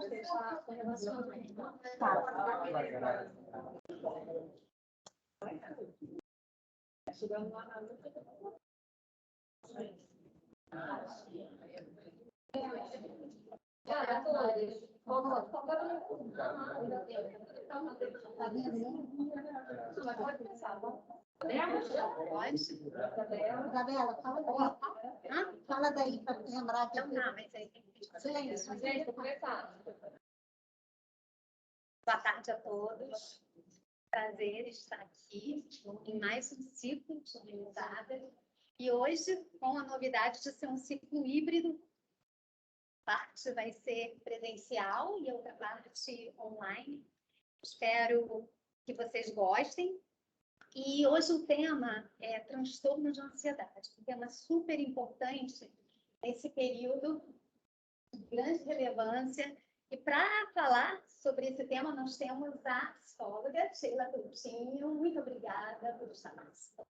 deixar o relacionamento. Chegando lá na luta. Isabela, fala daí. Fala daí para lembrar que silêncio. Boa tarde a todos. Prazer estar aqui em mais um ciclo de Humanizada. E hoje, com a novidade de ser um ciclo híbrido, parte vai ser presencial e outra parte online. Espero que vocês gostem. E hoje o tema é transtorno de ansiedade, um tema super importante nesse período de grande relevância. E para falar sobre esse tema, nós temos a psicóloga Sheila Coutinho. Muito obrigada por estar participando.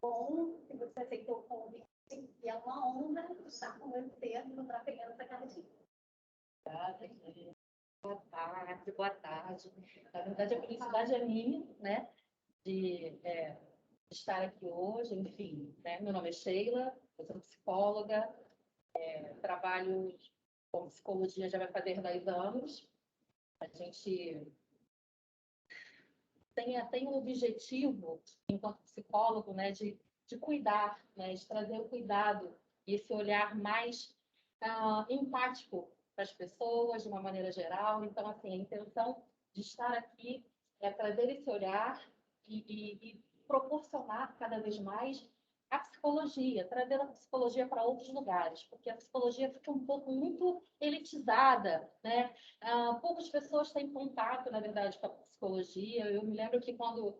Bom, que você aceitou o convite. E é uma honra estar com você no Trafegando essa Cardinha. Boa tarde. Na verdade, a felicidade é minha, né, de estar aqui hoje. Enfim, né, meu nome é Sheila, eu sou psicóloga, trabalho com psicologia já vai fazer 10 anos. A gente tem um objetivo, enquanto psicólogo, né, de cuidar, né, de trazer o cuidado e esse olhar mais empático para as pessoas, de uma maneira geral. Então, assim, a intenção de estar aqui é trazer esse olhar e proporcionar cada vez mais a psicologia, trazer a psicologia para outros lugares, porque a psicologia fica um pouco muito elitizada, né? Poucas pessoas têm contato, na verdade, com a psicologia. Eu me lembro que quando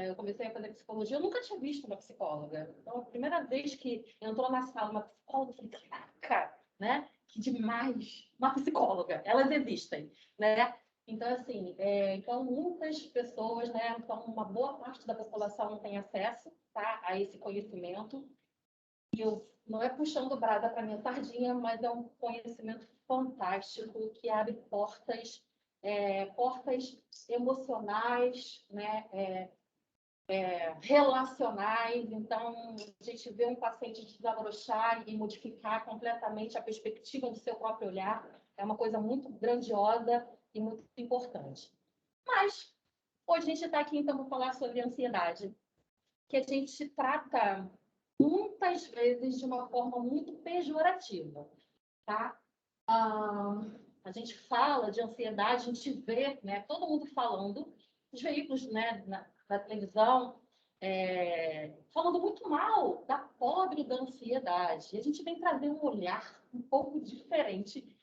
eu comecei a fazer psicologia, eu nunca tinha visto uma psicóloga. Então, a primeira vez que entrou na sala uma psicóloga, eu falei, caraca, né? Que demais! Uma psicóloga, elas existem, né? Então, assim, então muitas pessoas, né? Então, uma boa parte da população não tem acesso, tá, a esse conhecimento. E eu não é puxando brasa para minha sardinha, mas é um conhecimento fantástico que abre portas, portas emocionais, né? Relacionais. Então, a gente vê um paciente desabrochar e modificar completamente a perspectiva do seu próprio olhar. É uma coisa muito grandiosa e muito importante. Mas, hoje a gente está aqui, então, para falar sobre ansiedade, que a gente trata muitas vezes de uma forma muito pejorativa, tá? A gente fala de ansiedade, a gente vê, né, todo mundo falando, os veículos, né, na televisão, falando muito mal da pobre da ansiedade. E a gente vem trazer um olhar um pouco diferente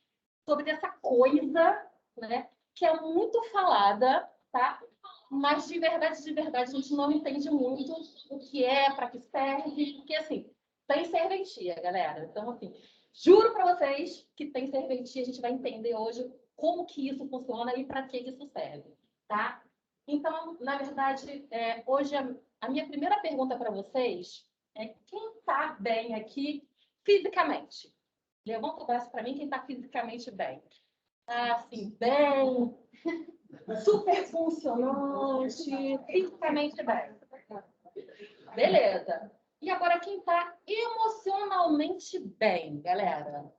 sobre essa coisa, né, que é muito falada, tá? Mas de verdade, a gente não entende muito o que é, para que serve, porque, assim, tem serventia, galera. Então, assim, juro para vocês que tem serventia, a gente vai entender hoje como que isso funciona e para que isso serve, tá? Então, na verdade, hoje a minha primeira pergunta para vocês é quem está bem aqui fisicamente? Levanta o braço para mim, quem está fisicamente bem. Assim, bem, super funcionante, fisicamente bem. Beleza. E agora quem está emocionalmente bem, galera?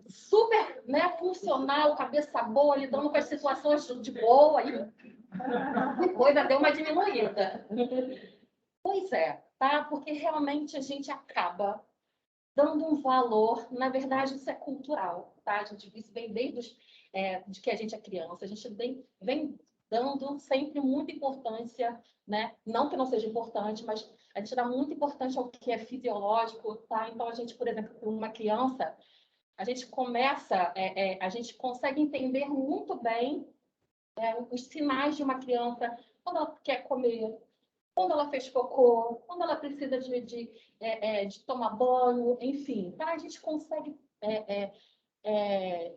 Super, né, funcional, cabeça boa, lidando com as situações de boa, e depois deu uma diminuída. Pois é, tá? Porque realmente a gente acaba dando um valor, na verdade isso é cultural, tá? A gente vê isso bem desde de que a gente é criança, a gente vem dando sempre muita importância, né? Não que não seja importante, mas a gente dá muita importância ao que é fisiológico, tá? Então a gente, por exemplo, uma criança, a gente começa, a gente consegue entender muito bem os sinais de uma criança quando ela quer comer, quando ela fez cocô, quando ela precisa de tomar banho, enfim. Tá? A gente consegue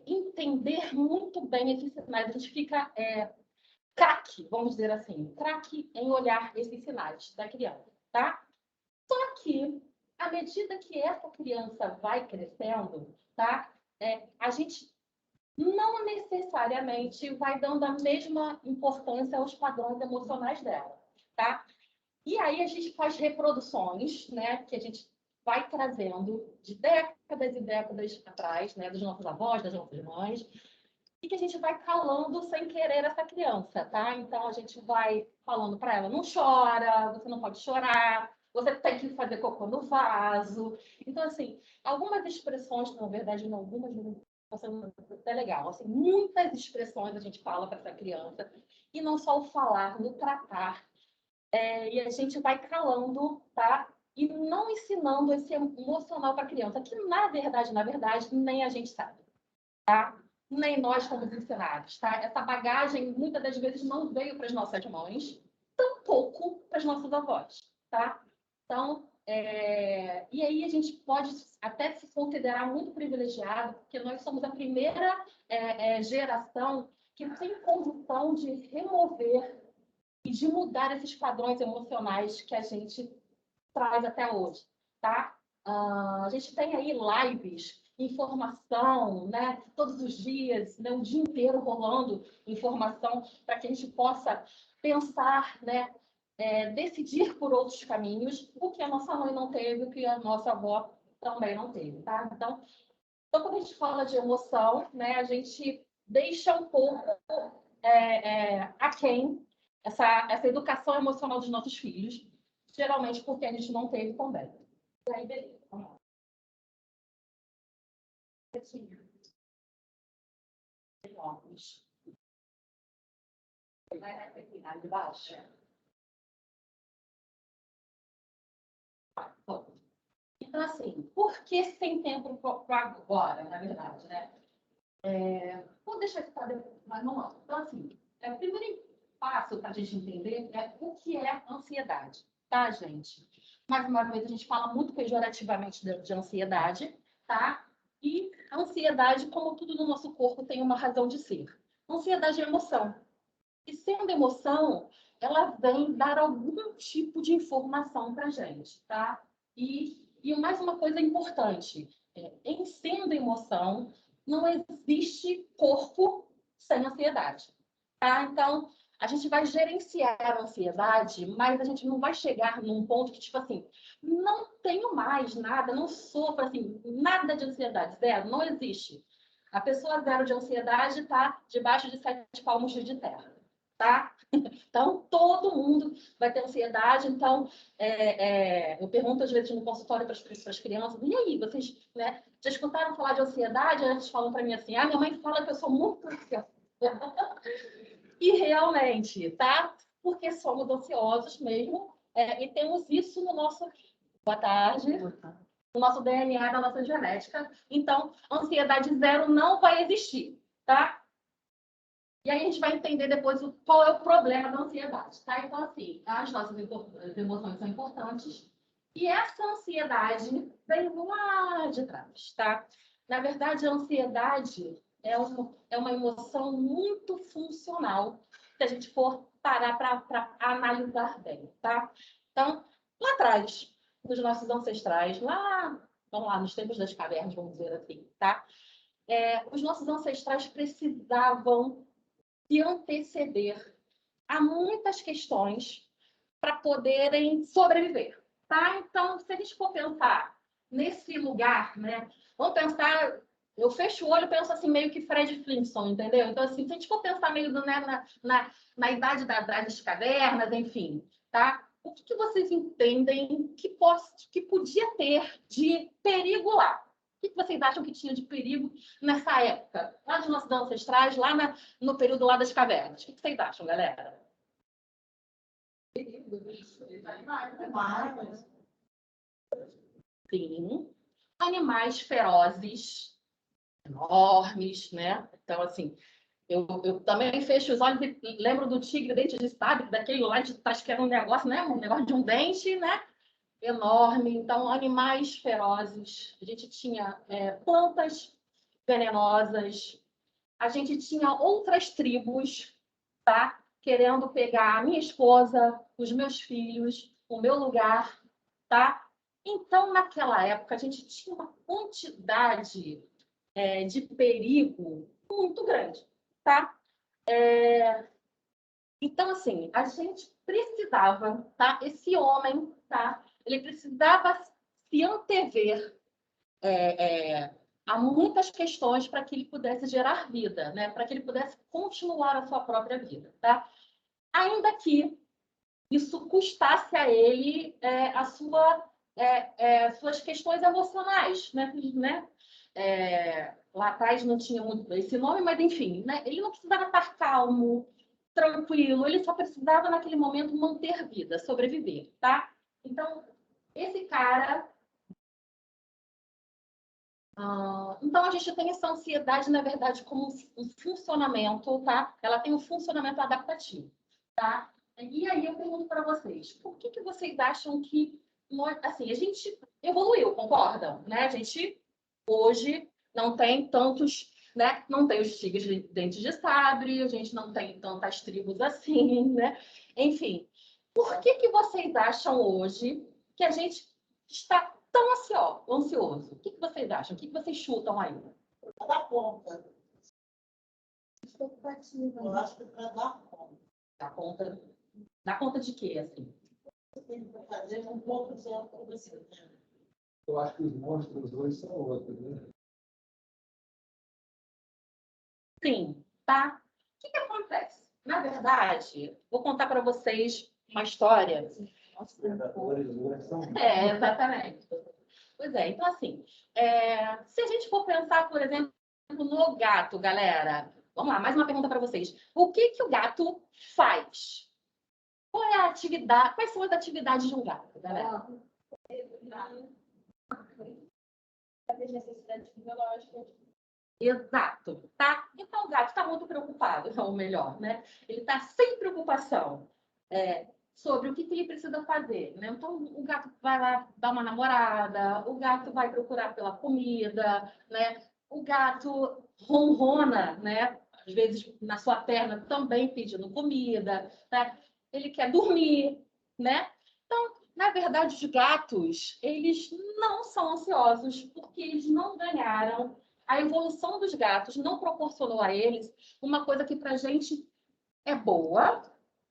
entender muito bem esses sinais. A gente fica craque, vamos dizer assim, craque em olhar esses sinais da criança, tá? Só que, à medida que essa criança vai crescendo, tá? a gente não necessariamente vai dando a mesma importância aos padrões emocionais dela, tá? E aí a gente faz reproduções, né, que a gente vai trazendo de décadas e décadas atrás, né, dos nossos avós, das nossas mães, e que a gente vai calando sem querer essa criança, tá? Então a gente vai falando para ela, não chora, você não pode chorar, você tem que fazer cocô no vaso. Então, assim, algumas expressões, na verdade, não algumas, é legal, assim, muitas expressões a gente fala para essa criança, e não só o falar, no tratar, e a gente vai calando, tá? E não ensinando esse emocional para a criança, que na verdade, nem a gente sabe, tá? Nem nós fomos ensinados, tá? Essa bagagem, muitas das vezes, não veio para as nossas mães, tampouco para os nossos avós, tá? Então, e aí a gente pode até se considerar muito privilegiado, porque nós somos a primeira geração que tem condição de remover e de mudar esses padrões emocionais que a gente traz até hoje, tá? A gente tem aí lives, informação, né? Todos os dias, né? O dia inteiro rolando informação para que a gente possa pensar, né? Decidir por outros caminhos, o que a nossa mãe não teve, o que a nossa avó também não teve, tá? Então quando a gente fala de emoção, né? A gente deixa um pouco aquém essa educação emocional dos nossos filhos, geralmente porque a gente não teve também. E aí, beleza. Vamos lá. Vai de baixo. Bom, então, assim, por que sem tempo para agora, na verdade, né? Vou deixar isso para depois, mas vamos lá. Então, assim, o primeiro passo para a gente entender é o que é ansiedade, tá, gente? Mais uma vez, a gente fala muito pejorativamente de ansiedade, tá? E a ansiedade, como tudo no nosso corpo, tem uma razão de ser. Ansiedade é emoção. E sendo emoção, ela vem dar algum tipo de informação para a gente, tá? E mais uma coisa importante, em sendo emoção, não existe corpo sem ansiedade, tá? Então, a gente vai gerenciar a ansiedade, mas a gente não vai chegar num ponto que, tipo assim, não tenho mais nada, não sofro, assim, nada de ansiedade, zero, não existe. A pessoa zero de ansiedade está debaixo de 7 palmos de terra, tá? Então, todo mundo vai ter ansiedade. Então, eu pergunto às vezes no consultório para as crianças, e aí, vocês, né, já escutaram falar de ansiedade? Eles falam para mim assim, minha mãe fala que eu sou muito ansiosa. E realmente, tá? Porque somos ansiosos mesmo, e temos isso no nosso... Boa tarde. No nosso DNA, na nossa genética. Então, ansiedade zero não vai existir, tá? E aí a gente vai entender depois qual é o problema da ansiedade, tá? Então, assim, as nossas emoções são importantes e essa ansiedade vem lá de trás, tá? Na verdade, a ansiedade é uma emoção muito funcional se a gente for parar para analisar bem, tá? Então, lá atrás, dos nossos ancestrais, vamos lá, nos tempos das cavernas, vamos dizer assim, tá? Os nossos ancestrais precisavam se anteceder a muitas questões para poderem sobreviver, tá? Então, se a gente for pensar nesse lugar, né? Vamos pensar, eu fecho o olho e penso assim, meio que Fred Flintstone, entendeu? Então, assim, se a gente for pensar meio né, na idade das cavernas, enfim, tá? O que vocês entendem que podia ter de perigo lá? O que vocês acham que tinha de perigo nessa época? Lá dos nossos ancestrais, no período lá das cavernas. O que vocês acham, galera? Sim. Animais ferozes, enormes, né? Então, assim, eu também fecho os olhos e lembro do tigre dente de sabre, daquele lá de trás que era um negócio, né? Um negócio de um dente, né? Enorme. Então, animais ferozes. A gente tinha plantas venenosas. A gente tinha outras tribos, tá? Querendo pegar a minha esposa, os meus filhos, o meu lugar, tá? Então, naquela época, a gente tinha uma quantidade de perigo muito grande, tá? Então, assim, a gente precisava, tá? Esse homem, tá? Ele precisava se antever a muitas questões para que ele pudesse gerar vida, né? Para que ele pudesse continuar a sua própria vida, tá? Ainda que isso custasse a ele suas questões emocionais, né? Lá atrás não tinha muito esse nome, mas enfim, né? Ele não precisava estar calmo, tranquilo, ele só precisava naquele momento manter vida, sobreviver, tá? Então, esse cara. Então, a gente tem essa ansiedade, na verdade, como um funcionamento, tá? Ela tem um funcionamento adaptativo, tá? E aí eu pergunto para vocês, por que vocês acham que assim, a gente evoluiu, concordam? Né? A gente hoje não tem tantos, né? Não tem os tigres de dentes de sabre, a gente não tem tantas tribos assim, né? Enfim, por que vocês acham hoje que a gente está tão ansioso? O que vocês acham? O que vocês chutam aí? Para dar conta. Expectativa. Eu acho que para dar conta. Dá conta de quê, assim? Tem que fazer um pouco de autoconhecimento. Eu acho que os monstros hoje são outros, né? Sim, tá? O que acontece? Na verdade, vou contar para vocês uma história. Exatamente. Pois é, então assim, se a gente for pensar, por exemplo, no gato, galera, vamos lá, mais uma pergunta para vocês. O que o gato faz? Qual é a atividade? Quais são as atividades de um gato, galera? As necessidades fisiológicas. Exato, tá? Então o gato está muito preocupado, ou melhor, né? Ele está sem preocupação sobre o que ele precisa fazer, né? Então o gato vai lá dar uma namorada, o gato vai procurar pela comida, né? O gato ronrona, né? Às vezes na sua perna também pedindo comida, né? Ele quer dormir, né? Então, na verdade, os gatos, eles não são ansiosos porque eles não ganharam. A evolução dos gatos não proporcionou a eles uma coisa que para a gente é boa,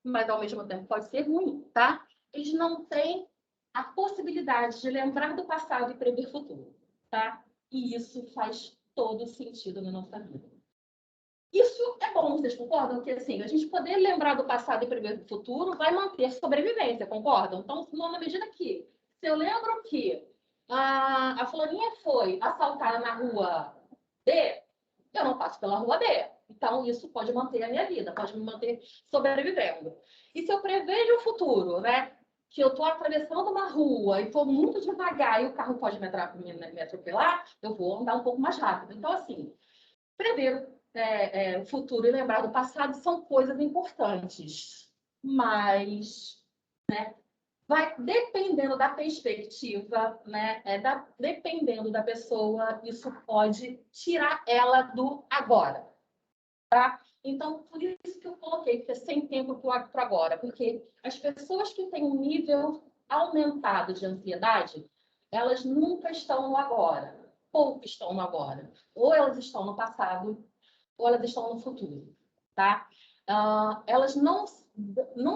mas ao mesmo tempo pode ser ruim, tá? Eles não têm a possibilidade de lembrar do passado e prever o futuro, tá? E isso faz todo sentido na nossa vida. Isso é bom, vocês concordam? Porque assim, a gente poder lembrar do passado e prever o futuro vai manter sobrevivência, concordam? Então, na medida que, se eu lembro que a fulaninha foi assaltada na rua D, eu não passo pela rua D. Então, isso pode manter a minha vida, pode me manter sobrevivendo. E se eu prevejo o futuro, né? Que eu estou atravessando uma rua e estou muito devagar e o carro pode me atropelar, eu vou andar um pouco mais rápido. Então, assim, prever o futuro e lembrar do passado são coisas importantes. Mas, né? Vai dependendo da perspectiva, né? Dependendo da pessoa, isso pode tirar ela do agora, tá? Então, por isso que eu coloquei que é sem tempo para agora, porque as pessoas que têm um nível aumentado de ansiedade, elas nunca estão no agora, pouco estão no agora. Ou elas estão no passado, ou elas estão no futuro, tá? Elas não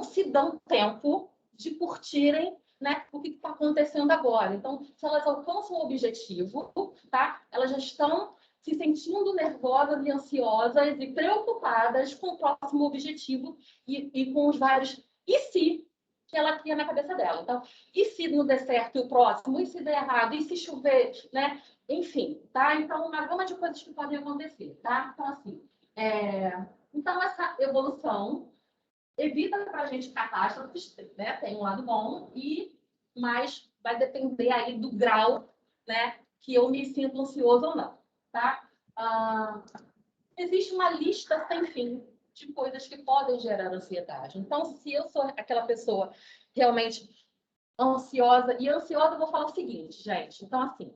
se dão tempo de curtirem, né, o que está acontecendo agora. Então, se elas alcançam o objetivo, tá? Elas já estão se sentindo nervosas e ansiosas e preocupadas com o próximo objetivo e com os vários e se que ela cria na cabeça dela. Então, e se não der certo o próximo? E se der errado? E se chover? Né? Enfim, tá? Então, uma gama de coisas que podem acontecer, tá? Então, assim, então essa evolução evita para a gente catástrofes, né? Tem um lado bom, mas vai depender aí do grau, né? Que eu me sinto ansioso ou não, tá? Existe uma lista sem fim de coisas que podem gerar ansiedade. Então, se eu sou aquela pessoa realmente ansiosa, e ansiosa eu vou falar o seguinte, gente. Então, assim,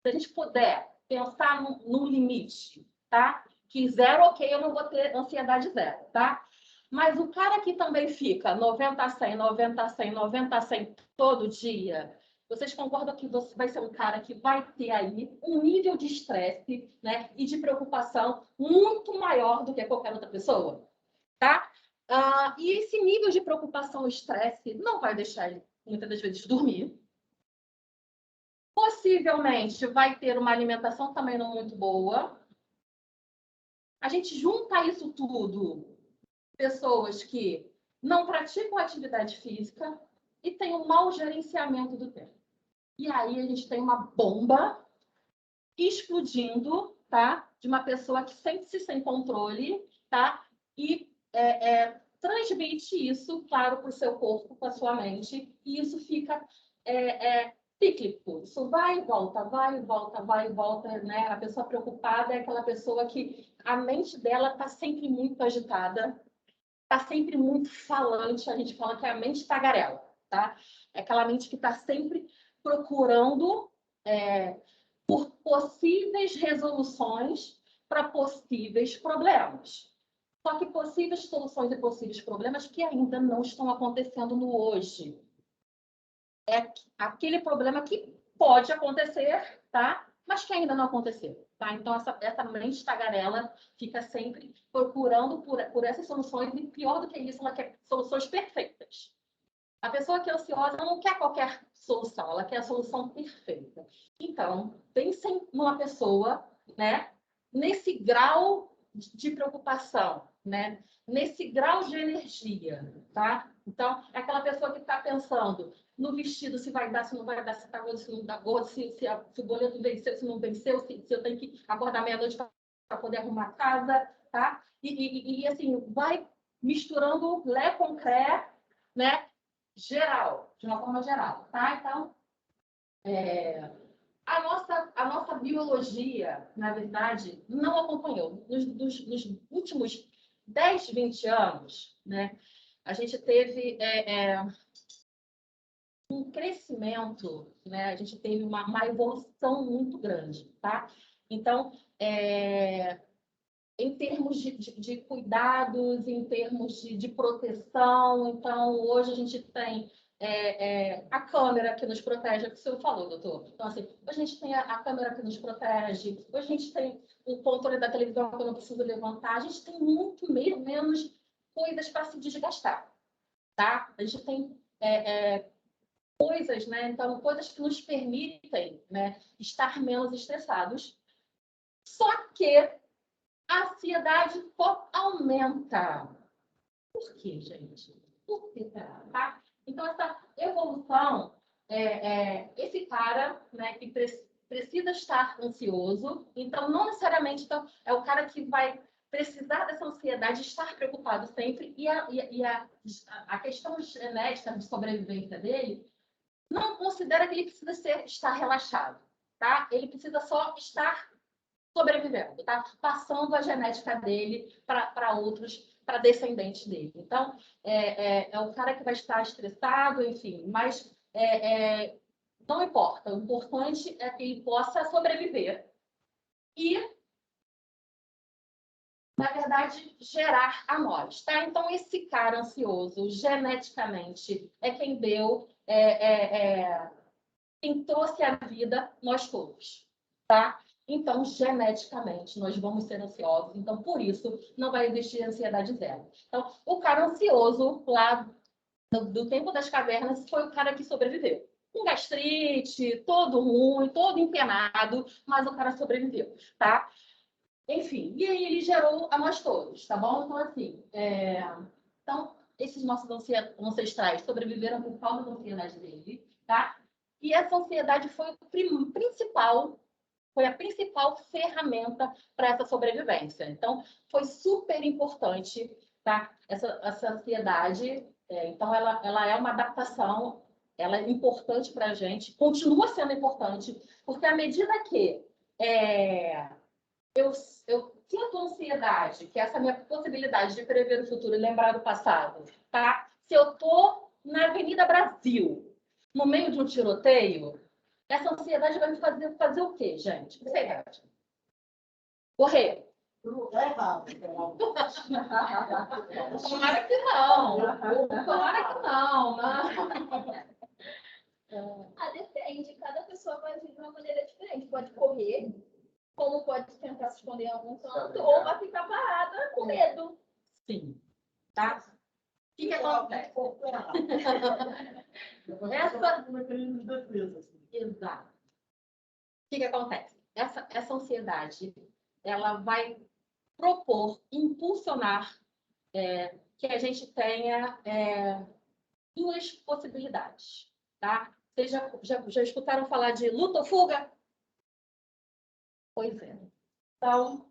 se a gente puder pensar num limite, tá? Que 0, ok, eu não vou ter ansiedade 0, tá? Mas o cara que também fica 90 a 100, 90 a 100, 90 a 100 todo dia, Vocês concordam que você vai ser um cara que vai ter aí um nível de estresse, né, e de preocupação muito maior do que qualquer outra pessoa, tá? E esse nível de preocupação e estresse não vai deixar ele, muitas das vezes, dormir. Possivelmente vai ter uma alimentação também não muito boa. A gente junta isso tudo, pessoas que não praticam atividade física e têm um mau gerenciamento do tempo. E aí a gente tem uma bomba explodindo, tá? De uma pessoa que sente-se sem controle, tá? E transmite isso, claro, para o seu corpo, para a sua mente, e isso fica cíclico. Isso vai e volta, vai e volta, vai e volta, né? A pessoa preocupada é aquela pessoa que a mente dela está sempre muito agitada, está sempre muito falante. A gente fala que é a mente tagarela, tá? É aquela mente que está sempre procurando por possíveis resoluções para possíveis problemas. Só que possíveis soluções e possíveis problemas que ainda não estão acontecendo no hoje. É aquele problema que pode acontecer, tá? Mas que ainda não aconteceu, tá? Então, essa mente tagarela fica sempre procurando por essas soluções, e pior do que isso, ela quer soluções perfeitas. A pessoa que é ansiosa não quer qualquer solução, ela quer a solução perfeita. Então, pensem numa pessoa, né, nesse grau de preocupação, né, nesse grau de energia, tá? Então, é aquela pessoa que está pensando no vestido, se vai dar, se não vai dar, se está gordo, se não dá gordo, se o boleto venceu, se não venceu, se eu tenho que acordar meia-noite para poder arrumar a casa, tá? E assim, vai misturando lé com cré, né? Geral, de uma forma geral, tá? Então, a nossa biologia, na verdade, não acompanhou. Nos últimos 10, 20 anos, né? A gente teve um crescimento, né? A gente teve uma evolução muito grande, tá? Então, em termos de cuidados, em termos de proteção, então, hoje a gente tem a câmera que nos protege, é o que o senhor falou, doutor. Então, assim, hoje a gente tem a câmera que nos protege, hoje a gente tem o controle da televisão que eu não preciso levantar, a gente tem muito menos coisas para se desgastar, tá? A gente tem coisas, né? Então, coisas que nos permitem, né, estar menos estressados. Só que a ansiedade aumenta. Por quê, gente? Por que será? Tá? Então, essa evolução, esse cara, né, que precisa estar ansioso, então, não necessariamente é o cara que vai precisar dessa ansiedade, estar preocupado sempre, e a questão genética de sobrevivência dele não considera que ele precisa estar relaxado, tá? Ele precisa só estar sobrevivendo, tá? Passando a genética dele para outros, para descendentes dele. Então, é o cara que vai estar estressado, enfim, mas não importa. O importante é que ele possa sobreviver e, na verdade, gerar a nós, tá? Então, esse cara ansioso, geneticamente, é quem deu, quem trouxe à vida nós todos, tá? Então, geneticamente, nós vamos ser ansiosos. Então, por isso, não vai existir ansiedade zero. Então, o cara ansioso, lá do tempo das cavernas, foi o cara que sobreviveu. Com gastrite, todo ruim, todo empenado, mas o cara sobreviveu, tá? Enfim, e aí ele gerou a nós todos, tá bom? Então, assim, então, esses nossos ancestrais sobreviveram por causa da ansiedade dele, tá? E essa ansiedade foi a principal ferramenta para essa sobrevivência. Então, foi super importante, tá? Essa ansiedade, então, ela é uma adaptação, ela é importante para a gente, continua sendo importante, porque à medida que eu sinto ansiedade, que essa é a minha possibilidade de prever o futuro e lembrar do passado, tá? Se eu estou na Avenida Brasil, no meio de um tiroteio, essa ansiedade vai me fazer o quê, gente? O que você acha? Correr. É errado. Tomara que não. Tomara que não. Ah, depende. Cada pessoa vai agir de uma maneira diferente. Pode correr, como pode tentar se esconder em algum canto, ou vai ficar parada com medo. Sim. Tá? O que acontece? Essa... mecanismo de defesa. Assim. Exato. O que acontece? Essa ansiedade, ela vai propor, impulsionar que a gente tenha duas possibilidades, tá? Vocês já escutaram falar de luta ou fuga? Pois é. Então,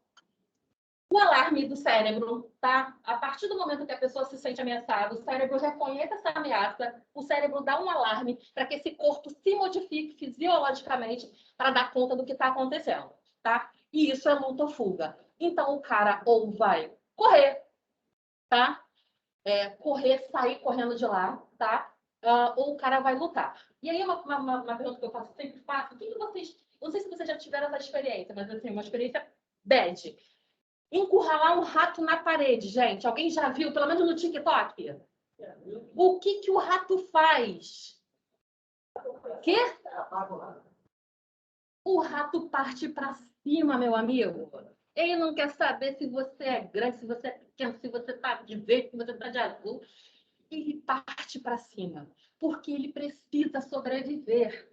o alarme do cérebro, tá? A partir do momento que a pessoa se sente ameaçada, o cérebro reconhece essa ameaça, o cérebro dá um alarme para que esse corpo se modifique fisiologicamente para dar conta do que está acontecendo, tá? E isso é luta ou fuga. Então, o cara ou vai correr, tá? Correr, sair correndo de lá, tá? Ou o cara vai lutar. E aí, uma pergunta que eu sempre faço, o que vocês... Eu não sei se vocês já tiveram essa experiência, mas assim, uma experiência bad. Encurralar um rato na parede, gente. Alguém já viu, pelo menos no TikTok? O que o rato faz? Quê? O rato parte para cima, meu amigo. Ele não quer saber se você é grande, se você é pequeno, se você está de verde, se você está de azul. Ele parte para cima, porque ele precisa sobreviver,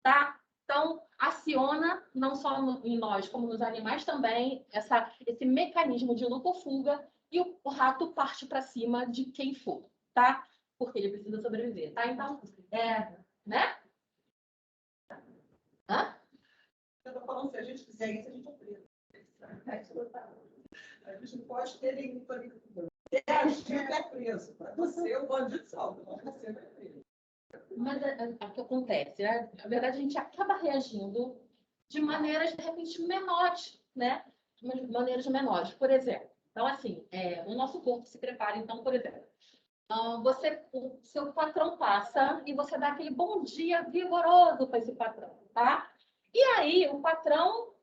tá? Então, aciona, não só em nós, como nos animais também, esse mecanismo de luta ou fuga, e o rato parte para cima de quem for, tá? Porque ele precisa sobreviver, tá? Então, né? Hã? Eu tô falando, se a gente fizer isso, a gente é preso. A gente não pode ter nenhum conhecimento. A gente é preso. Para você, o bandido salva, mas você não é preso. Mas o que acontece? Na verdade, a gente acaba reagindo de maneiras, de repente, menores, né? De maneiras menores. Por exemplo, então, assim, o nosso corpo se prepara, então, por exemplo, o seu patrão passa e você dá aquele bom dia vigoroso para esse patrão, tá? E aí, o patrão,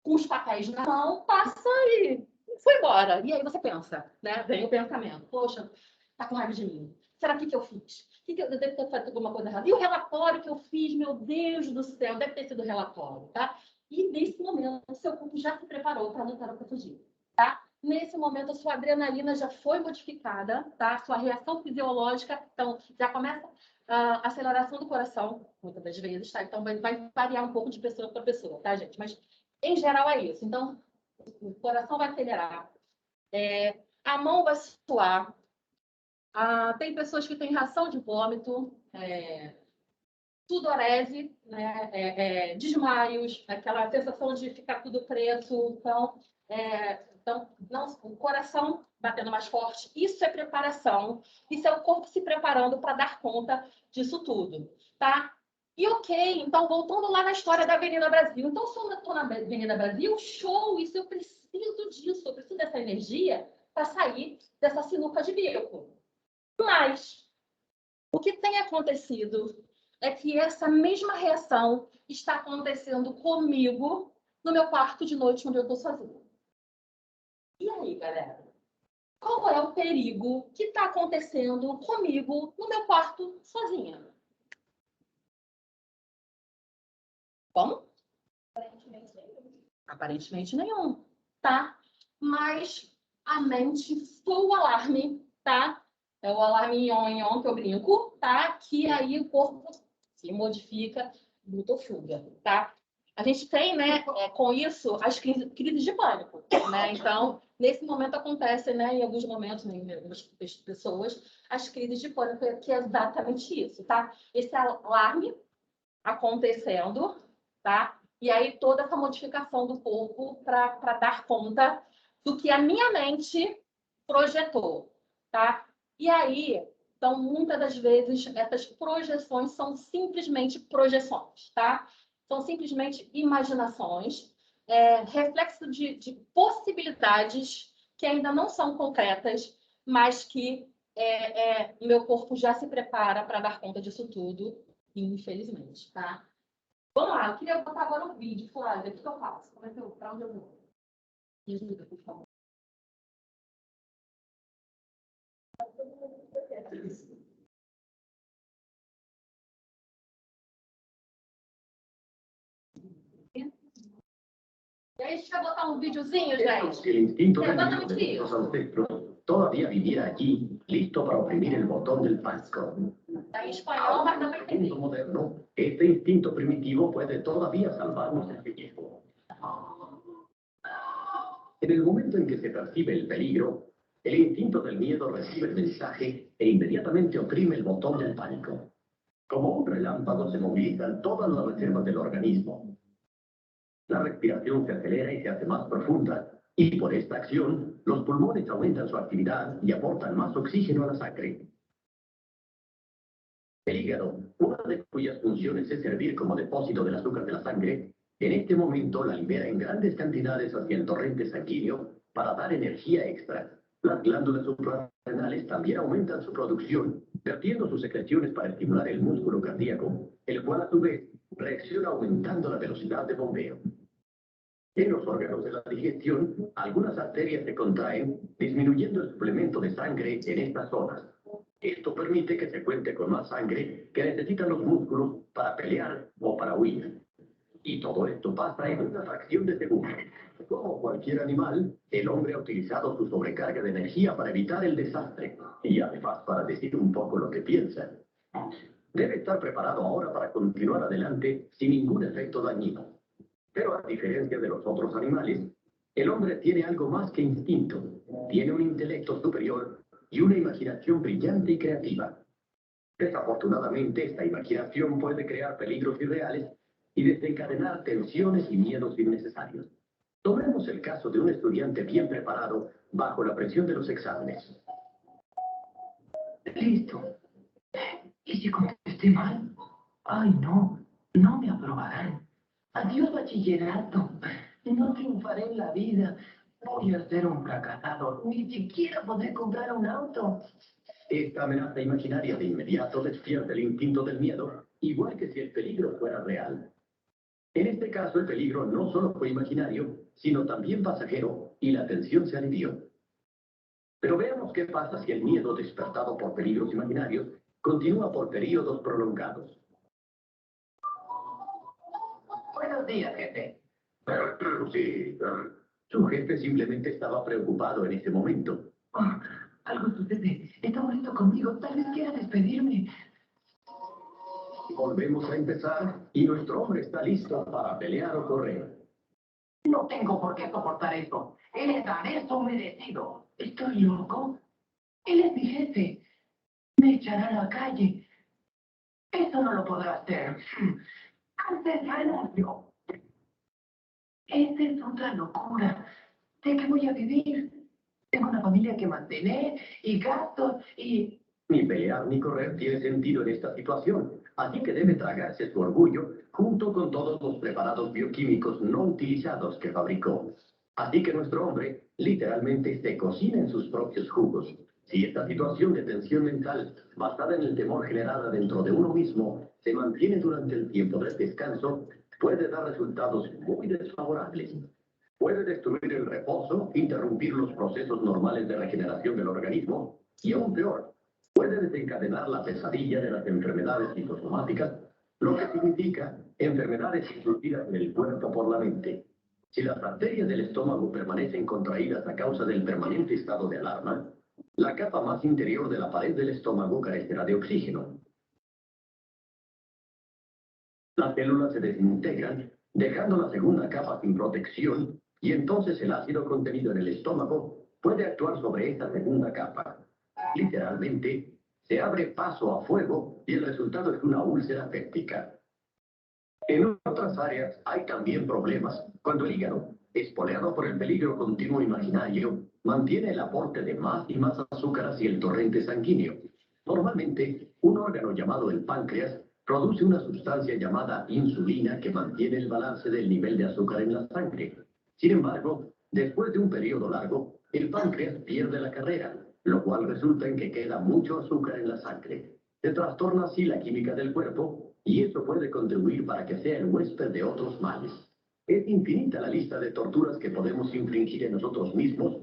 com os papéis na mão, passa e foi embora. E aí você pensa, né? Vem o pensamento, poxa, tá com raiva de mim. Será que eu fiz? Eu devo ter feito alguma coisa errada. E o relatório que eu fiz, meu Deus do céu, deve ter sido o relatório, tá? E nesse momento, o seu corpo já se preparou para lutar ou para fugir, tá? Nesse momento, a sua adrenalina já foi modificada, tá? Sua reação fisiológica, então, já começa a aceleração do coração, muitas das vezes, tá? Então, vai variar um pouco de pessoa para pessoa, tá, gente? Mas, em geral, é isso. Então, o coração vai acelerar, a mão vai suar, tem pessoas que têm reação de vômito, sudorese, né, desmaios, aquela sensação de ficar tudo preto. Então não, o coração batendo mais forte. Isso é preparação. Isso é o corpo se preparando para dar conta disso tudo, tá? E ok, então voltando lá na história da Avenida Brasil. Então, se eu estou na Avenida Brasil, show, isso eu preciso disso, eu preciso dessa energia para sair dessa sinuca de bico. Mas o que tem acontecido é que essa mesma reação está acontecendo comigo no meu quarto de noite, onde eu estou sozinha. E aí, galera? Qual é o perigo que está acontecendo comigo no meu quarto sozinha? Como? Aparentemente nenhum, tá? Mas a mente soa o alarme, tá? É o alarme on que eu brinco, tá? Que aí o corpo se modifica, luta ou fuga, tá? A gente tem, né, com isso, as crises de pânico, né? Então, nesse momento acontecem, né, em alguns momentos, né, em algumas pessoas, as crises de pânico, que é exatamente isso, tá? Esse alarme acontecendo, tá? E aí toda essa modificação do corpo para dar conta do que a minha mente projetou, tá? E aí, então, muitas das vezes, essas projeções são simplesmente projeções, tá? São simplesmente imaginações, reflexo de possibilidades que ainda não são concretas, mas que meu corpo já se prepara para dar conta disso tudo, infelizmente, tá? Vamos lá, eu queria botar agora um vídeo, Flávia. O que eu faço? Para onde eu vou? Me ajuda, por favor. a gente vai botar um videozinho, Es como gente. si el instinto Sí, de bastante nuestros ancestros todavía viviera allí, listo para oprimir el botón del pánico. Tá em espanhol, mas dá pra En el entender. mundo moderno, este instinto primitivo puede todavía salvarnos del pellejo. En el momento en que se percibe el peligro, el instinto del miedo recibe el mensaje e inmediatamente oprime el botón del pánico. Como un relámpago se movilizan todas las reservas del organismo. La respiración se acelera y se hace más profunda, y por esta acción, los pulmones aumentan su actividad y aportan más oxígeno a la sangre. El hígado, una de cuyas funciones es servir como depósito del azúcar de la sangre, en este momento la libera en grandes cantidades hacia el torrente sanguíneo para dar energía extra. Las glándulas suprarrenales también aumentan su producción, vertiendo sus secreciones para estimular el músculo cardíaco, el cual a su vez reacciona aumentando la velocidad de bombeo. En los órganos de la digestión, algunas arterias se contraen, disminuyendo el suplemento de sangre en estas zonas. Esto permite que se cuente con más sangre que necesitan los músculos para pelear o para huir. Y todo esto pasa en una fracción de segundo. Como cualquier animal, el hombre ha utilizado su sobrecarga de energía para evitar el desastre y además para decir un poco lo que piensa. Debe estar preparado ahora para continuar adelante sin ningún efecto dañino. Pero a diferencia de los otros animales, el hombre tiene algo más que instinto. Tiene un intelecto superior y una imaginación brillante y creativa. Desafortunadamente, esta imaginación puede crear peligros irreales y desencadenar tensiones y miedos innecesarios. Tomemos el caso de un estudiante bien preparado bajo la presión de los exámenes. Listo. ¿Y si contesté mal? Ay, no, no me aprobarán. Adiós, bachillerato. No triunfaré en la vida. Voy a ser un fracasado. Ni siquiera podré comprar un auto. Esta amenaza imaginaria de inmediato despierta el instinto del miedo, igual que si el peligro fuera real. En este caso, el peligro no solo fue imaginario, sino también pasajero, y la tensión se alivió. Pero veamos qué pasa si el miedo despertado por peligros imaginarios continúa por periodos prolongados. Buenos días, jefe. Sí, su jefe simplemente estaba preocupado en ese momento. Algo sucede. Está molesto conmigo. Tal vez quiera despedirme. Volvemos a empezar y nuestro hombre está listo para pelear o correr. No tengo por qué soportar esto. Él es arresto merecido. ¿Estoy loco? Él es mi jefe. Me echará a la calle. Eso no lo podrá hacer. Antes renuncio. Esta es otra locura. ¿De qué voy a vivir? Tengo una familia que mantener y gastos y... Ni pelear ni correr tiene sentido en esta situación, así que debe tragarse su orgullo junto con todos los preparados bioquímicos no utilizados que fabricó. Así que nuestro hombre literalmente se cocina en sus propios jugos. Si esta situación de tensión mental, basada en el temor generada dentro de uno mismo, se mantiene durante el tiempo del descanso, puede dar resultados muy desfavorables. Puede destruir el reposo, interrumpir los procesos normales de regeneración del organismo y, aún peor, puede desencadenar la pesadilla de las enfermedades psicosomáticas, lo que significa enfermedades introducidas en el cuerpo por la mente. Si las arterias del estómago permanecen contraídas a causa del permanente estado de alarma, la capa más interior de la pared del estómago carecerá de oxígeno. Las células se desintegran, dejando la segunda capa sin protección, y entonces el ácido contenido en el estómago puede actuar sobre esta segunda capa. Literalmente, se abre paso a fuego y el resultado es una úlcera péptica. En otras áreas hay también problemas cuando el hígado, espoleado por el peligro continuo imaginario, mantiene el aporte de más y más azúcar hacia el torrente sanguíneo. Normalmente, un órgano llamado el páncreas produce una sustancia llamada insulina que mantiene el balance del nivel de azúcar en la sangre. Sin embargo, después de un periodo largo, el páncreas pierde la carrera, lo cual resulta en que queda mucho azúcar en la sangre. Se trastorna así la química del cuerpo y eso puede contribuir para que sea el huésped de otros males. Es infinita la lista de torturas que podemos infringir en nosotros mismos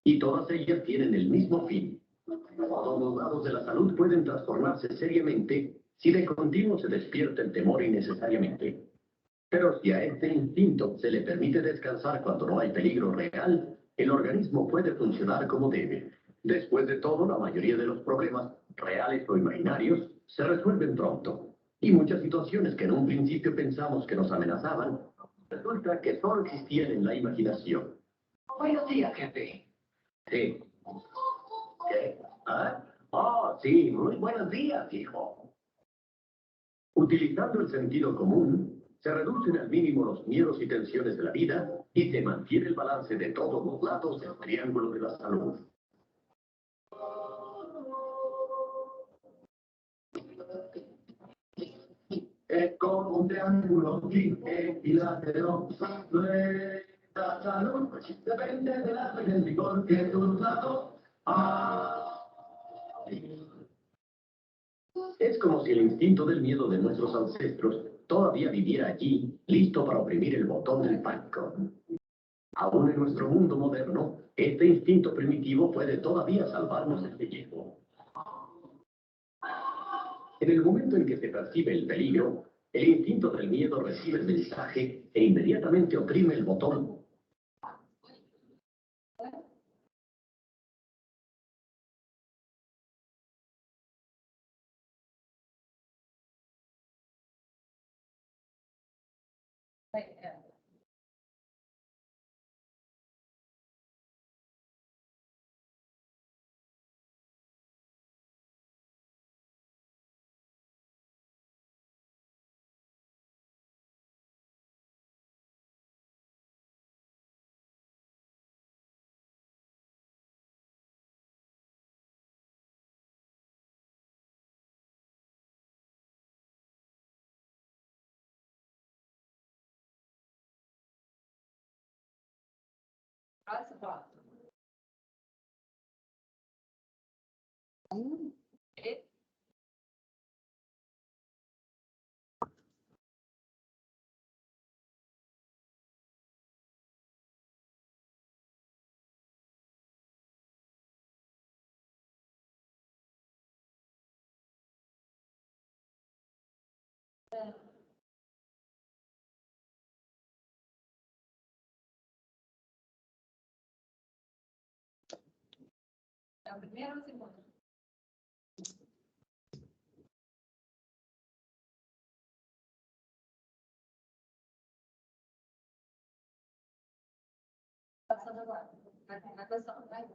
y todas ellas tienen el mismo fin. Todos los lados de la salud pueden trastornarse seriamente si de continuo se despierta el temor innecesariamente. Pero si a este instinto se le permite descansar cuando no hay peligro real, el organismo puede funcionar como debe. Después de todo, la mayoría de los problemas, reales o imaginarios, se resuelven pronto. Y muchas situaciones que en un principio pensamos que nos amenazaban, resulta que solo existían en la imaginación. Buenos días, jefe. Sí. ¿Qué? ¿Ah? Oh, sí, muy buenos días, hijo. Utilizando el sentido común, se reducen al mínimo los miedos y tensiones de la vida y se mantiene el balance de todos los lados del triángulo de la salud. Es como un triángulo equilátero, nuestra salud depende de la del vigor que tus lados. Es como si el instinto del miedo de nuestros ancestros todavía viviera allí, listo para oprimir el botón del pánico. Aún en nuestro mundo moderno, este instinto primitivo puede todavía salvarnos del pellejo. En el momento en que se percibe el peligro, el instinto del miedo recibe el mensaje e inmediatamente oprime el botón. É o primeiro ou o segundo? Passando agora. Vai passando, vai.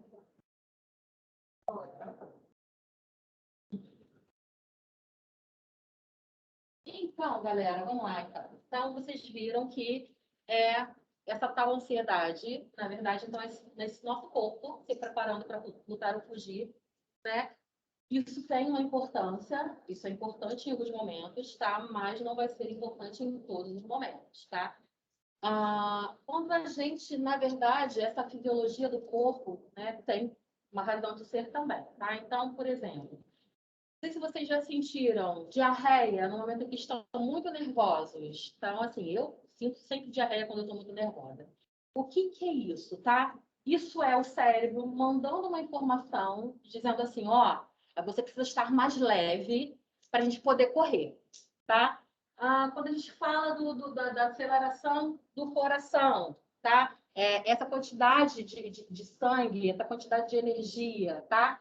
Então, galera, vamos lá. Então, vocês viram que essa tal ansiedade, na verdade, então, nesse nosso corpo se preparando para lutar ou fugir, né? Isso tem uma importância, isso é importante em alguns momentos, tá? Mas não vai ser importante em todos os momentos, tá? Quando a gente, na verdade, essa fisiologia do corpo, né, tem uma razão de ser também, tá? Então, por exemplo, não sei se vocês já sentiram diarreia no momento em que estão muito nervosos. Então, assim, eu sinto sempre diarreia quando eu estou muito nervosa. O que é isso, tá? Isso é o cérebro mandando uma informação, dizendo assim, ó, você precisa estar mais leve para a gente poder correr, tá? Quando a gente fala da aceleração do coração, tá? Essa quantidade de sangue, essa quantidade de energia, tá?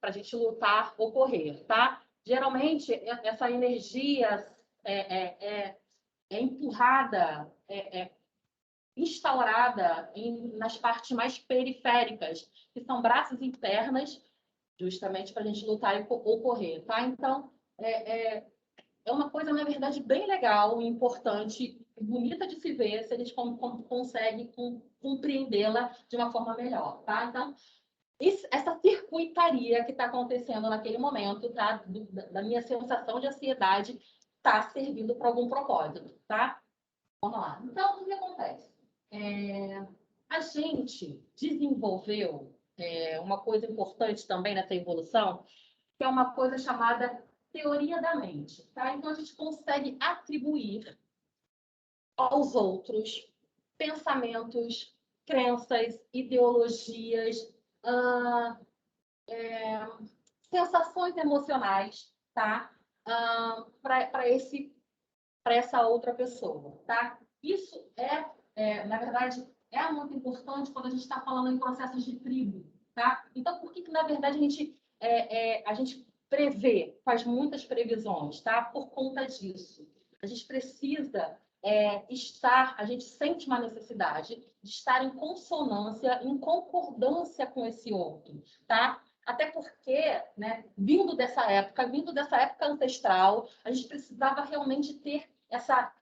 Para a gente lutar ou correr, tá? Geralmente, essa energia é empurrada, instaurada nas partes mais periféricas, que são braços e pernas, justamente para a gente lutar ou correr, tá? Então, é uma coisa, na verdade, bem legal, importante, bonita de se ver, se a gente consegue compreendê-la de uma forma melhor, tá? Então, essa circuitaria que está acontecendo naquele momento, tá? Da minha sensação de ansiedade, está servindo para algum propósito, tá? Vamos lá. Então, o que acontece? A gente desenvolveu uma coisa importante também nessa evolução, que é uma coisa chamada teoria da mente, tá? Então, a gente consegue atribuir aos outros pensamentos, crenças, ideologias, sensações emocionais, tá? Para esse para essa outra pessoa, tá? Isso na verdade, é muito importante quando a gente está falando em processos de tribo, tá? Então, por que na verdade, a gente prevê, faz muitas previsões, tá? Por conta disso. A gente precisa a gente sente uma necessidade de estar em consonância, em concordância com esse outro, tá? Até porque, né, vindo dessa época ancestral, a gente precisava realmente ter essa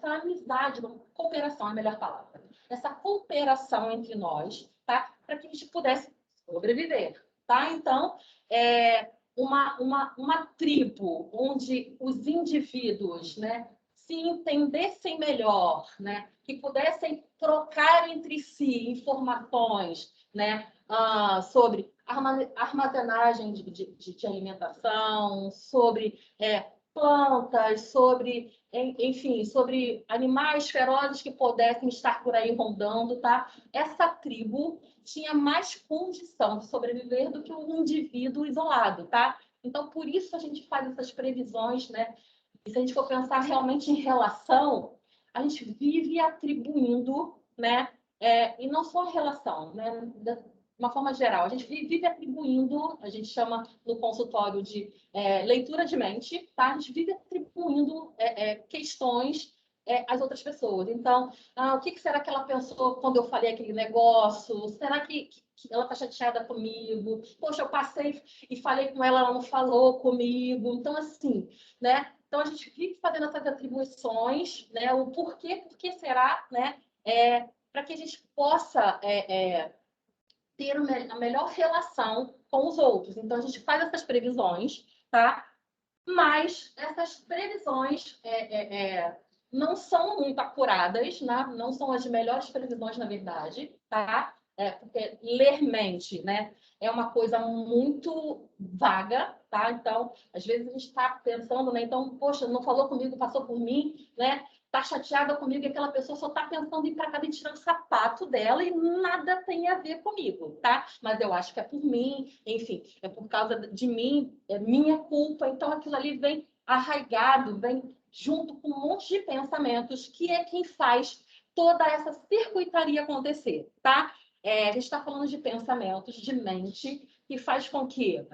amizade, cooperação é a melhor palavra, essa cooperação entre nós, tá? Para que a gente pudesse sobreviver, tá? Então, uma tribo onde os indivíduos, né, se entendessem melhor, né, que pudessem trocar entre si informações, né, sobre armazenagem de alimentação, sobre plantas, sobre, enfim, sobre animais ferozes que pudessem estar por aí rondando, tá? Essa tribo tinha mais condição de sobreviver do que um indivíduo isolado, tá? Então, por isso a gente faz essas previsões, né? E se a gente for pensar realmente em relação, a gente vive atribuindo, né? E não só a relação, né? De uma forma geral, a gente vive atribuindo, a gente chama no consultório de leitura de mente, tá? A gente vive atribuindo questões às outras pessoas. Então, o que será que ela pensou quando eu falei aquele negócio? Será que ela está chateada comigo? Poxa, eu passei e falei com ela, ela não falou comigo. Então, assim, né? Então, a gente vive fazendo essas atribuições, né? O porquê, por que será, né? Para que a gente possa ter a melhor relação com os outros. Então, a gente faz essas previsões, tá? Mas essas previsões não são muito acuradas, né? Não são as melhores previsões, na verdade, tá? Porque ler mente, né, é uma coisa muito vaga, tá? Então, às vezes a gente está pensando, né? Então, poxa, não falou comigo, passou por mim, né? Tá chateada comigo e aquela pessoa só tá pensando em ir para casa e tirar o sapato dela e nada tem a ver comigo, tá? Mas eu acho que é por mim, enfim, é por causa de mim, é minha culpa. Então, aquilo ali vem arraigado, vem junto com um monte de pensamentos, que é quem faz toda essa circuitaria acontecer, tá? A gente está falando de pensamentos, de mente, que faz com que...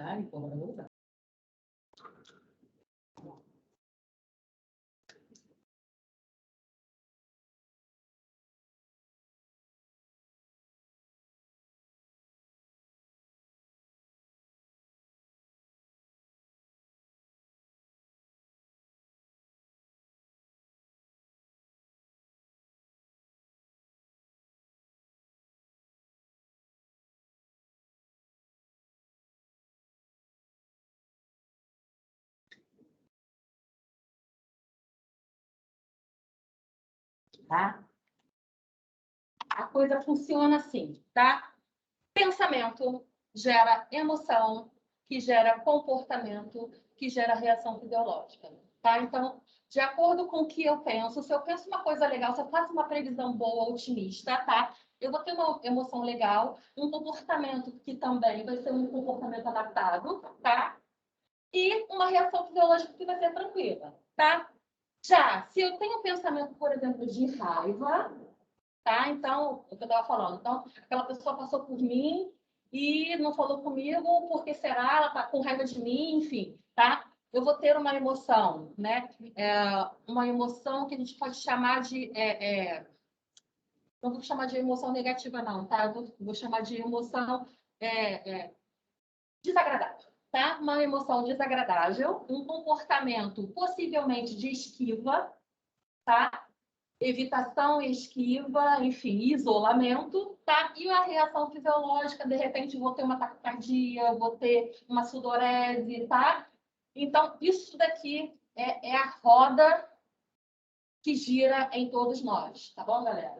Tá? A coisa funciona assim, tá? Pensamento gera emoção, que gera comportamento, que gera reação fisiológica, tá? Então, de acordo com o que eu penso, se eu penso uma coisa legal, se eu faço uma previsão boa, otimista, tá? Eu vou ter uma emoção legal, um comportamento que também vai ser um comportamento adaptado, tá? E uma reação fisiológica que vai ser tranquila, tá? Já, se eu tenho um pensamento, por exemplo, de raiva, tá? Então, o que eu estava falando. Então, aquela pessoa passou por mim e não falou comigo, porque será? Ela está com raiva de mim, enfim, tá? Eu vou ter uma emoção, né? Uma emoção que a gente pode chamar de... não vou chamar de emoção negativa, não, tá? Eu vou chamar de emoção desagradável, tá? Uma emoção desagradável, um comportamento possivelmente de esquiva, tá? Evitação, esquiva, enfim, isolamento, tá? E a reação fisiológica, de repente, vou ter uma taquicardia, vou ter uma sudorese, tá? Então, isso daqui é a roda que gira em todos nós, tá bom, galera?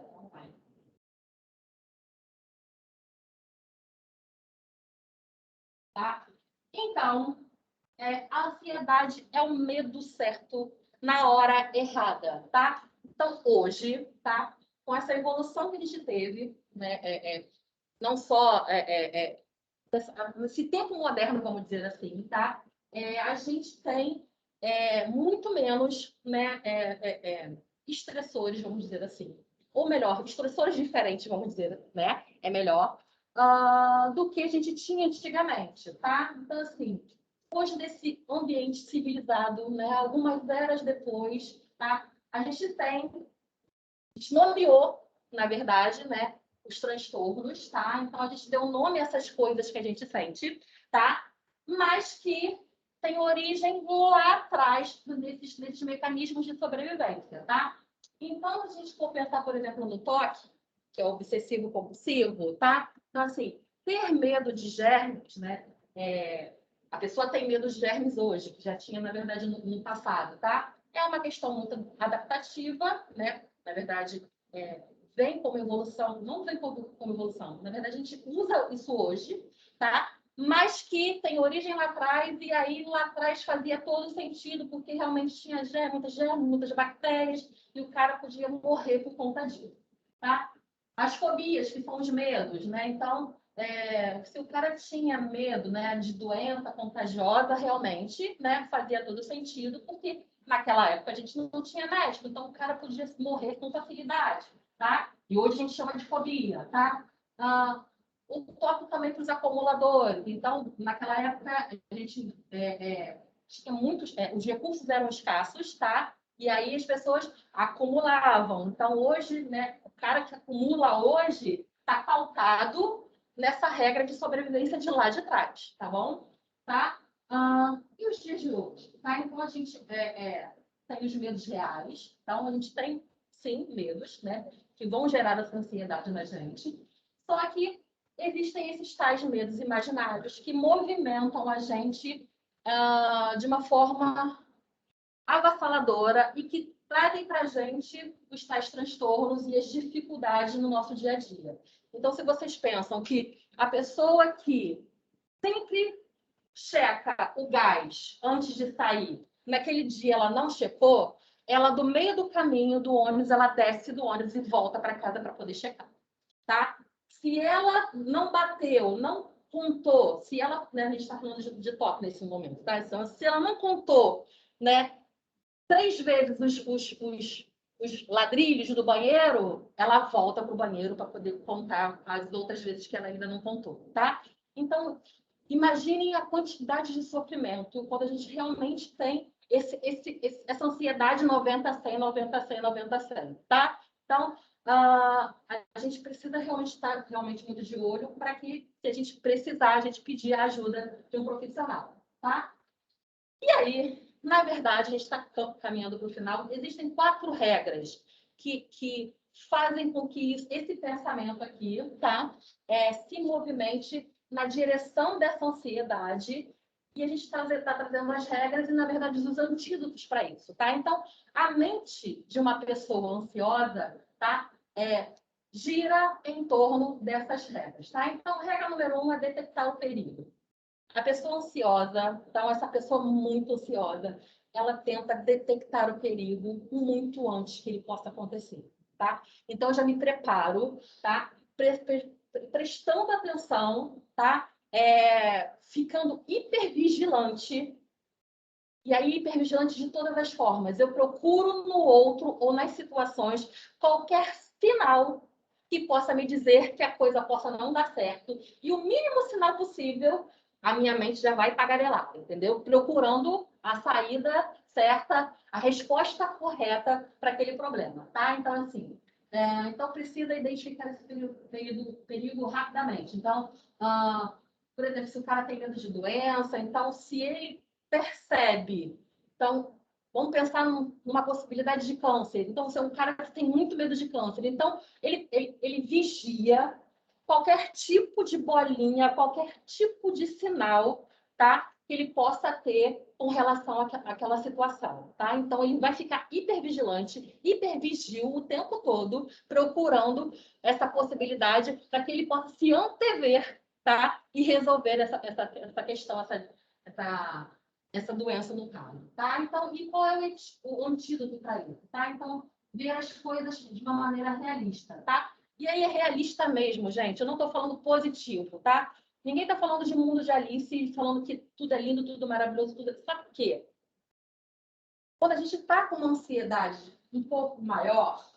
Tá? Então, a ansiedade é o medo certo na hora errada, tá? Então, hoje, tá? Com essa evolução que a gente teve, né? Não só nesse tempo moderno, vamos dizer assim, tá? A gente tem muito menos, né, estressores, vamos dizer assim. Ou melhor, estressores diferentes, vamos dizer, né? É melhor, do que a gente tinha antigamente, tá? Então, assim, hoje nesse ambiente civilizado, né, algumas eras depois, tá? A gente nomeou, na verdade, né, os transtornos, tá? Então, a gente deu nome a essas coisas que a gente sente, tá? Mas que tem origem lá atrás desses mecanismos de sobrevivência, tá? Então, se a gente for pensar, por exemplo, no toque, que é obsessivo-compulsivo, tá? Então, assim, ter medo de germes, né? A pessoa tem medo de germes hoje, que já tinha, na verdade, no passado, tá? É uma questão muito adaptativa, né? Na verdade, vem como evolução, não vem como evolução. Na verdade, a gente usa isso hoje, tá? Mas que tem origem lá atrás, e aí lá atrás fazia todo sentido, porque realmente tinha germes, muitas bactérias, e o cara podia morrer por conta disso, tá? As fobias, que são os medos, né? Então, se o cara tinha medo, né, de doença contagiosa, realmente, né, fazia todo sentido, porque naquela época a gente não tinha médico, então o cara podia morrer com facilidade, tá? E hoje a gente chama de fobia, tá? O toque também para os acumuladores. Então, naquela época, a gente tinha muitos, os recursos eram escassos, tá? E aí as pessoas acumulavam. Então, hoje, né, o cara que acumula hoje está pautado nessa regra de sobrevivência de lá de trás, tá bom? Tá? E os dias de hoje? Tá? Então, a gente tem os medos reais. Então, a gente tem, sim, medos, né? Que vão gerar essa ansiedade na gente. Só que existem esses tais medos imaginários que movimentam a gente de uma forma avassaladora e que trazem para a gente os tais transtornos e as dificuldades no nosso dia a dia. Então, se vocês pensam que a pessoa que sempre checa o gás antes de sair, naquele dia ela não checou, ela do meio do caminho do ônibus, ela desce do ônibus e volta para casa para poder checar, tá? Se ela não bateu, não contou, se ela, né, a gente está falando de toque nesse momento, tá? Então, se ela não contou, né, 3 vezes os ladrilhos do banheiro, ela volta para o banheiro para poder contar as outras vezes que ela ainda não contou, tá? Então, imaginem a quantidade de sofrimento quando a gente realmente tem essa ansiedade 90-100, 90-100, 90-100, tá? Então, a gente precisa realmente estar realmente muito de olho para que, se a gente precisar, a gente pedir a ajuda de um profissional, tá? E aí, na verdade, a gente está caminhando para o final. Existem 4 regras que fazem com que esse pensamento aqui, tá, se movimente na direção dessa ansiedade. E a gente está trazendo as regras e, na verdade, os antídotos para isso, tá? Então, a mente de uma pessoa ansiosa, tá, gira em torno dessas regras, tá? Então, regra número 1 é detectar o perigo. A pessoa ansiosa, então essa pessoa muito ansiosa, ela tenta detectar o perigo muito antes que ele possa acontecer, tá? Então eu já me preparo, tá? Prestando atenção, tá? Ficando hipervigilante. E aí, hipervigilante de todas as formas. Eu procuro no outro ou nas situações qualquer sinal que possa me dizer que a coisa possa não dar certo. E o mínimo sinal possível, a minha mente já vai tagarelar, entendeu? Procurando a saída certa, a resposta correta para aquele problema, tá? Então, assim, então precisa identificar esse perigo rapidamente. Então, por exemplo, se o cara tem medo de doença, então, se ele percebe. Então, vamos pensar numa possibilidade de câncer. Então, você é um cara que tem muito medo de câncer. Então, ele vigia qualquer tipo de bolinha, qualquer tipo de sinal, tá? Que ele possa ter com relação àquela situação, tá? Então, ele vai ficar hipervigilante, hipervigil o tempo todo, procurando essa possibilidade para que ele possa se antever, tá? E resolver essa questão, essa doença no caso, tá? Então, e qual é o antídoto para isso, tá? Então, ver as coisas de uma maneira realista, tá? E aí é realista mesmo, gente. Eu não estou falando positivo, tá? Ninguém está falando de mundo de Alice, falando que tudo é lindo, tudo maravilhoso, tudo. Sabe por quê? quando a gente está com uma ansiedade um pouco maior,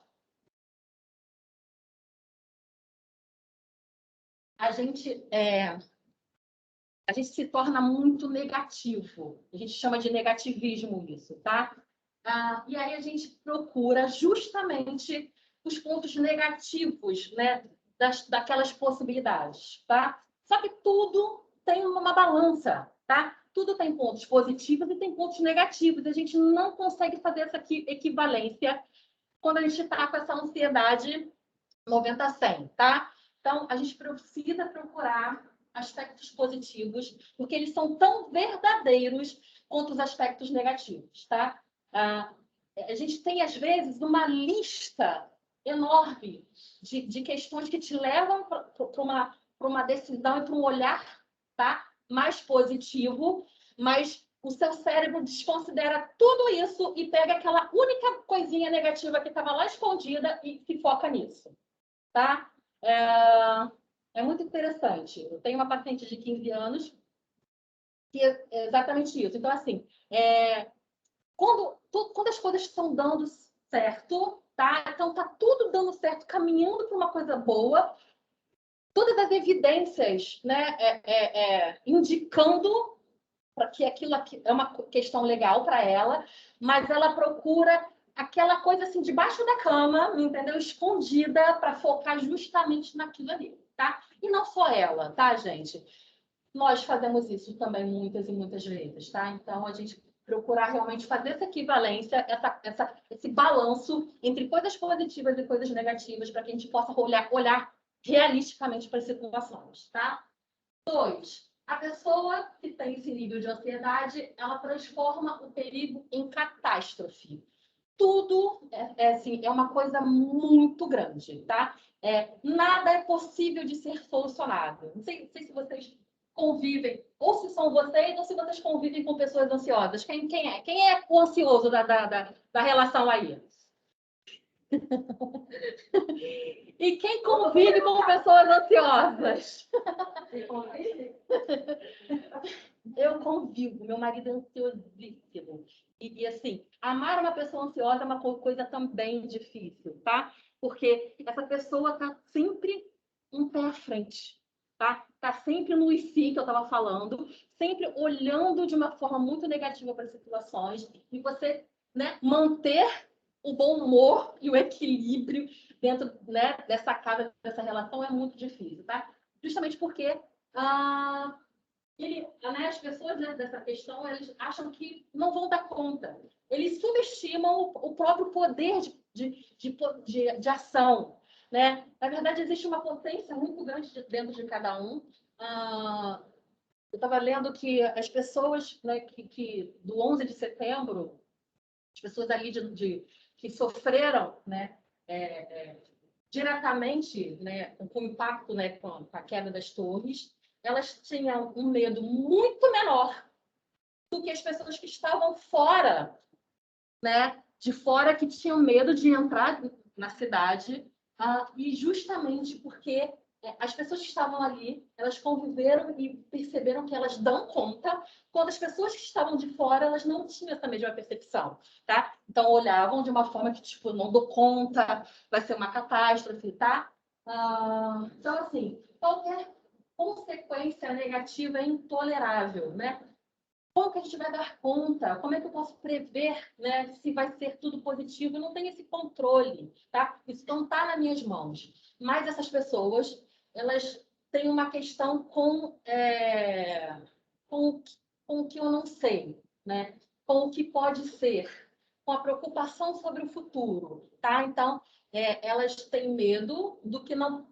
a gente se torna muito negativo. A gente chama de negativismo isso, tá? E aí a gente procura justamente os pontos negativos, né, daquelas possibilidades, tá? Só que tudo tem uma balança, tá? Tudo tem pontos positivos e tem pontos negativos. A gente não consegue fazer essa equivalência quando a gente está com essa ansiedade 90-100, tá? Então, a gente precisa procurar aspectos positivos, porque eles são tão verdadeiros quanto os aspectos negativos, tá? A gente tem, às vezes, uma lista enorme de questões que te levam para uma decisão e para um olhar, tá, mais positivo, mas o seu cérebro desconsidera tudo isso e pega aquela única coisinha negativa que estava lá escondida e se foca nisso, tá? É muito interessante. Eu tenho uma paciente de 15 anos que é exatamente isso. Então, assim, quando as coisas estão dando certo, tá? Então, tá tudo dando certo, caminhando para uma coisa boa, todas as evidências, né, indicando para que aquilo aqui é uma questão legal para ela, mas ela procura aquela coisa assim debaixo da cama, entendeu? Escondida para focar justamente naquilo ali, tá? E não só ela, tá, gente? Nós fazemos isso também muitas e muitas vezes, tá? Então a gente procurar realmente fazer essa equivalência, esse balanço entre coisas positivas e coisas negativas para que a gente possa olhar realisticamente para as situações, tá? 2. A pessoa que tem esse nível de ansiedade, ela transforma o perigo em catástrofe. Tudo é uma coisa muito grande, tá? Nada é possível de ser solucionado. Não sei se vocês convivem, ou se são vocês, ou se vocês convivem com pessoas ansiosas. Quem é? Quem é o ansioso da relação aí? E quem convive com pessoas ansiosas? Eu convivo, meu marido é ansiosíssimo. E assim, amar uma pessoa ansiosa é uma coisa também difícil, tá? Porque essa pessoa tá sempre um pé à frente, tá? Tá sempre no e se que eu estava falando, sempre olhando de uma forma muito negativa para as situações, e você, né, manter o bom humor e o equilíbrio dentro, né, dessa casa, dessa relação é muito difícil, tá? Justamente porque as pessoas, né, dessa questão, eles acham que não vão dar conta. Eles subestimam o próprio poder de ação, né? Na verdade, existe uma potência muito grande dentro de cada um. Eu estava lendo que as pessoas, né, que do 11 de setembro, as pessoas ali que sofreram, né, diretamente, né, com o impacto, né, com a queda das torres, elas tinham um medo muito menor do que as pessoas que estavam fora, né, de fora, que tinham medo de entrar na cidade, e justamente porque as pessoas que estavam ali, elas conviveram e perceberam que elas dão conta, quando as pessoas que estavam de fora, elas não tinham essa mesma percepção, tá? Então, olhavam de uma forma que, tipo, não dou conta, vai ser uma catástrofe, tá? Então, assim, qualquer consequência negativa é intolerável, né? Como que a gente vai dar conta? Como é que eu posso prever, né, se vai ser tudo positivo? Eu não tenho esse controle, tá? Isso não está nas minhas mãos. Mas essas pessoas, elas têm uma questão com o que eu não sei, né? Com o que pode ser, com a preocupação sobre o futuro, tá? Então, elas têm medo do que não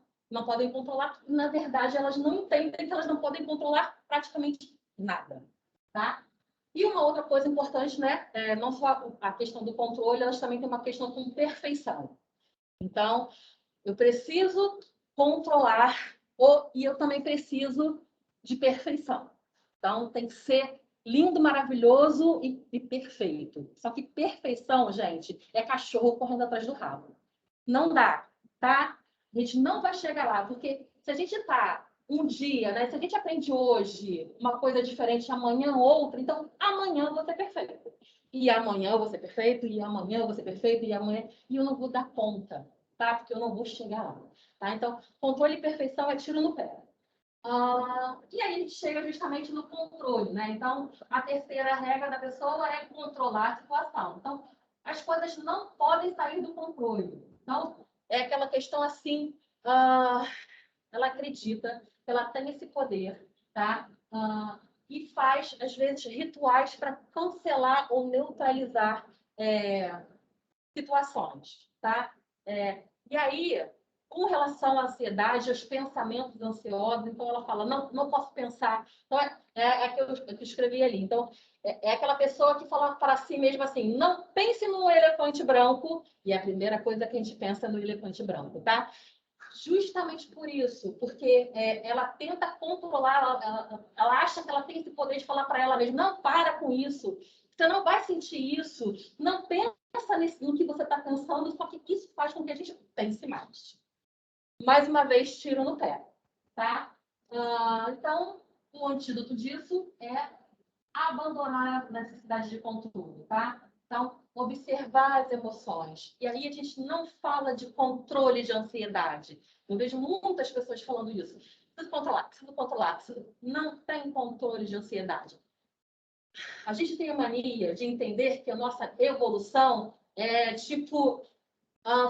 podem controlar. Na verdade, elas não entendem que elas não podem controlar praticamente nada, tá? E uma outra coisa importante, né? Não só a questão do controle, elas também têm uma questão com perfeição. Então, eu preciso controlar e eu também preciso de perfeição. Então, tem que ser lindo, maravilhoso e perfeito. Só que perfeição, gente, é cachorro correndo atrás do rabo. Não dá, tá? A gente não vai chegar lá, porque se a gente está um dia, né? Se a gente aprende hoje uma coisa diferente, amanhã outra, então amanhã eu vou ser perfeito. E amanhã eu vou ser perfeito, e amanhã eu vou ser perfeito, e amanhã... E eu não vou dar conta, tá? Porque eu não vou chegar lá, tá? Então, controle e perfeição é tiro no pé. E aí a gente chega justamente no controle, né? Então, a terceira regra da pessoa é controlar a situação. Então, as coisas não podem sair do controle. Então, é aquela questão assim, ela acredita que ela tem esse poder, tá? E faz, às vezes, rituais para cancelar ou neutralizar situações, tá? E aí, com relação à ansiedade, aos pensamentos ansiosos, então ela fala, não posso pensar. Então, que eu escrevi ali. Então, é aquela pessoa que fala para si mesma assim, não pense no elefante branco, e a primeira coisa que a gente pensa é no elefante branco, tá? Justamente por isso, porque ela tenta controlar, ela acha que ela tem esse poder de falar para ela mesma, não, para com isso, você não vai sentir isso, não pensa no que você está pensando, só que isso faz com que a gente pense mais. Mais uma vez, tiro no pé, tá? Então, o antídoto disso é abandonar a necessidade de controle, tá? Então, observar as emoções. E aí a gente não fala de controle de ansiedade. Eu vejo muitas pessoas falando isso. Preciso controlar, preciso controlar. Não tem controle de ansiedade. A gente tem a mania de entender que a nossa evolução é tipo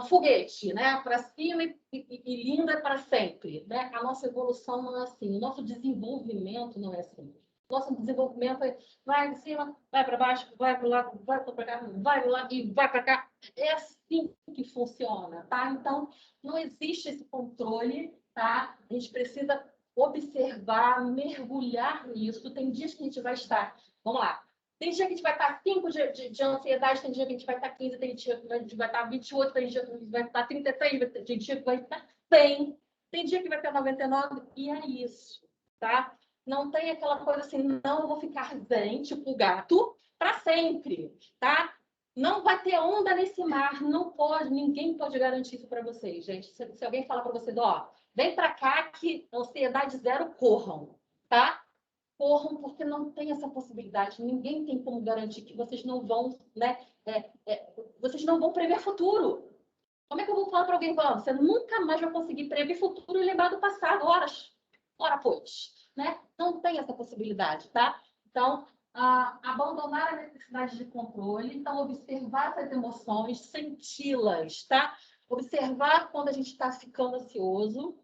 foguete, né? Para cima e linda para sempre, né? A nossa evolução não é assim. O nosso desenvolvimento não é assim. Nosso desenvolvimento vai de cima, vai para baixo, vai para o lado, vai para cá, vai para lá e vai para cá. É assim que funciona, tá? Então, não existe esse controle, tá? A gente precisa observar, mergulhar nisso. Tem dias que a gente vai estar, vamos lá, tem dia que a gente vai estar 5 de ansiedade, tem dia que a gente vai estar 15, tem dia que a gente vai estar 28, tem dia que a gente vai estar 33, tem dia que vai estar 100, tem dia que vai estar 99, e é isso, tá? Não tem aquela coisa assim, não, eu vou ficar zen, tipo gato, para sempre, tá? Não vai ter onda nesse mar, não pode, ninguém pode garantir isso para vocês, gente. Se alguém falar para vocês, ó, vem para cá que ansiedade zero, corram, tá? Corram, porque não tem essa possibilidade. Ninguém tem como garantir que vocês não vão, né? Vocês não vão prever futuro. Como é que eu vou falar para alguém, você nunca mais vai conseguir prever futuro e lembrar do passado, ora pois, né? Não tem essa possibilidade, tá? Então, abandonar a necessidade de controle, então observar essas emoções, senti-las, tá? Observar quando a gente está ficando ansioso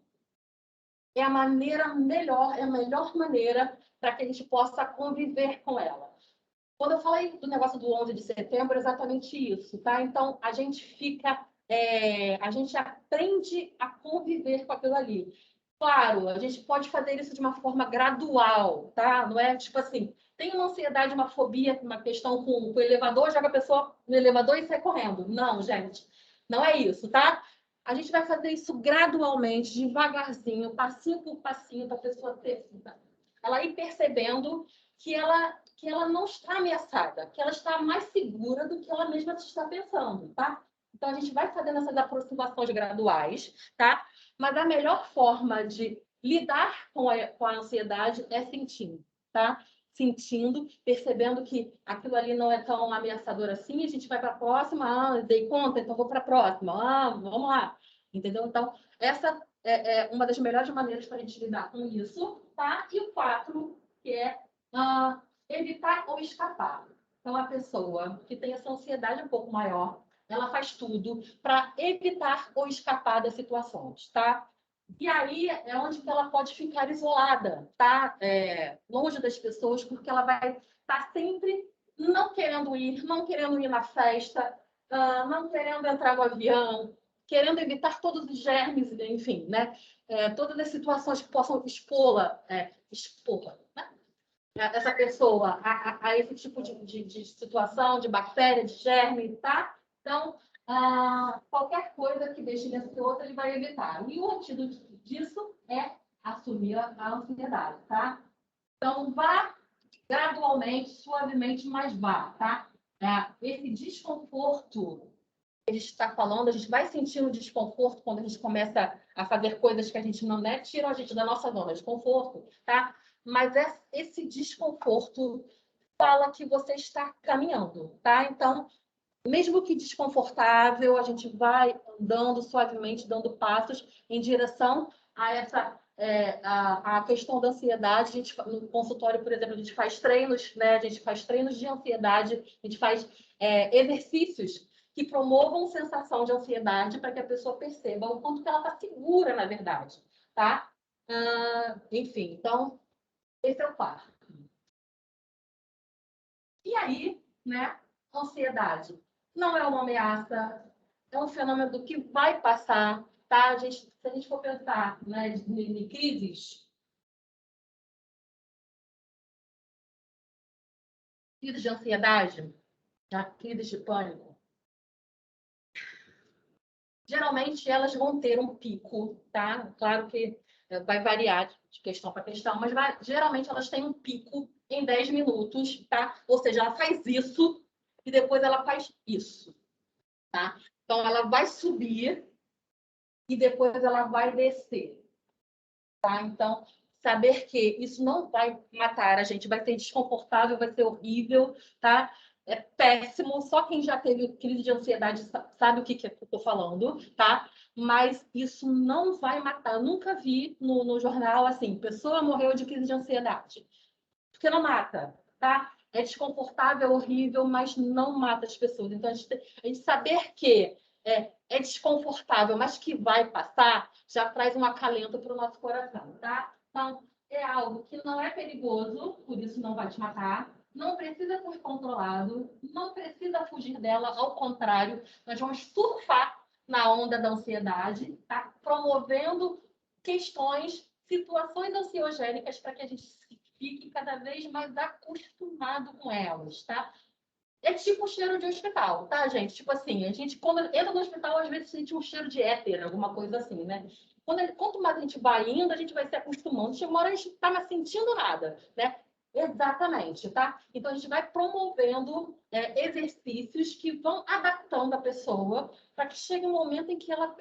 é a maneira melhor, é a melhor maneira para que a gente possa conviver com ela. Quando eu falei do negócio do 11 de setembro, é exatamente isso, tá? Então, a gente fica, a gente aprende a conviver com aquilo ali. Claro, a gente pode fazer isso de uma forma gradual, tá? Não é tipo assim, tem uma ansiedade, uma fobia, uma questão com o elevador, joga a pessoa no elevador e sai correndo. Não, gente, não é isso, tá? A gente vai fazer isso gradualmente, devagarzinho, passinho por passinho, para a pessoa ter, ela ir percebendo que ela não está ameaçada, que ela está mais segura do que ela mesma está pensando, tá? Então, a gente vai fazendo essas aproximações graduais, tá? Mas a melhor forma de lidar com a ansiedade é sentindo, tá? Sentindo, percebendo que aquilo ali não é tão ameaçador assim, a gente vai para a próxima, dei conta, então vou para a próxima, vamos lá, entendeu? Então, essa é uma das melhores maneiras para a gente lidar com isso, tá? E o 4, que é evitar ou escapar. Então, a pessoa que tem essa ansiedade um pouco maior, ela faz tudo para evitar ou escapar das situações, tá? E aí é onde que ela pode ficar isolada, tá? Longe das pessoas, porque ela vai estar sempre não querendo ir na festa, não querendo entrar no avião, querendo evitar todos os germes, enfim, né? Todas as situações que possam expô-la, né? Essa pessoa a esse tipo de situação, de bactéria, de germe, tá? Então, qualquer coisa que deixe ele ansioso, ele vai evitar. E o antídoto disso é assumir a ansiedade, tá? Então, vá gradualmente, suavemente, mas vá, tá? Esse desconforto, a gente está falando, a gente vai sentindo desconforto quando a gente começa a fazer coisas que a gente não, né, tiram a gente da nossa zona de conforto, tá? Mas esse desconforto fala que você está caminhando, tá? Então, mesmo que desconfortável, a gente vai andando suavemente, dando passos em direção a essa a questão da ansiedade. A gente, no consultório, por exemplo, a gente faz treinos, né? A gente faz treinos de ansiedade, a gente faz exercícios que promovam sensação de ansiedade para que a pessoa perceba o quanto que ela está segura, na verdade, tá? Enfim, então, esse é o quarto. E aí, né? Ansiedade não é uma ameaça, é um fenômeno que vai passar, tá? Se a gente for pensar, né, em crises de ansiedade, tá? Crises de pânico, geralmente elas vão ter um pico, tá? Claro que vai variar de questão para questão, mas geralmente elas têm um pico em 10 minutos, tá? Ou seja, ela faz isso e depois ela faz isso, tá? Então, ela vai subir e depois ela vai descer, tá? Então, saber que isso não vai matar a gente, vai ser desconfortável, vai ser horrível, tá? É péssimo, só quem já teve crise de ansiedade sabe o que eu estou falando, tá? Mas isso não vai matar. Eu nunca vi no jornal assim, pessoa morreu de crise de ansiedade. Porque não mata, tá? É desconfortável, horrível, mas não mata as pessoas. Então, a gente saber que é desconfortável, mas que vai passar, já traz um acalento para o nosso coração, tá? Então, é algo que não é perigoso, por isso não vai te matar. Não precisa ser controlado, não precisa fugir dela, ao contrário, nós vamos surfar na onda da ansiedade, tá? Promovendo questões, situações ansiogênicas para que a gente fique cada vez mais acostumado com elas, tá? É tipo o cheiro de hospital, tá, gente? Tipo assim, a gente, quando entra no hospital, às vezes sente um cheiro de éter, alguma coisa assim, né? Quanto mais a gente vai indo, a gente vai se acostumando. Chega uma hora a gente não tá mais sentindo nada, né? Exatamente, tá? Então, a gente vai promovendo exercícios que vão adaptando a pessoa para que chegue um momento em que ela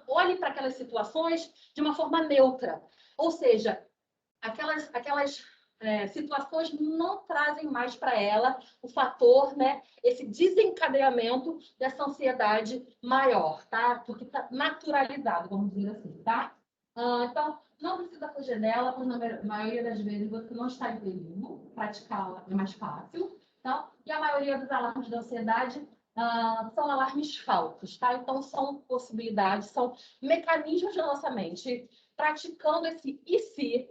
olhe para aquelas situações de uma forma neutra. Ou seja, aquelas situações não trazem mais para ela o fator, né, esse desencadeamento dessa ansiedade maior, tá? Porque está naturalizado, vamos dizer assim, tá? Então, não precisa fugir dela, porque na maioria das vezes você não está em perigo, praticá-la é mais fácil, tá? E a maioria dos alarmes da ansiedade são alarmes falsos, tá? Então, são possibilidades, são mecanismos da nossa mente praticando esse e se,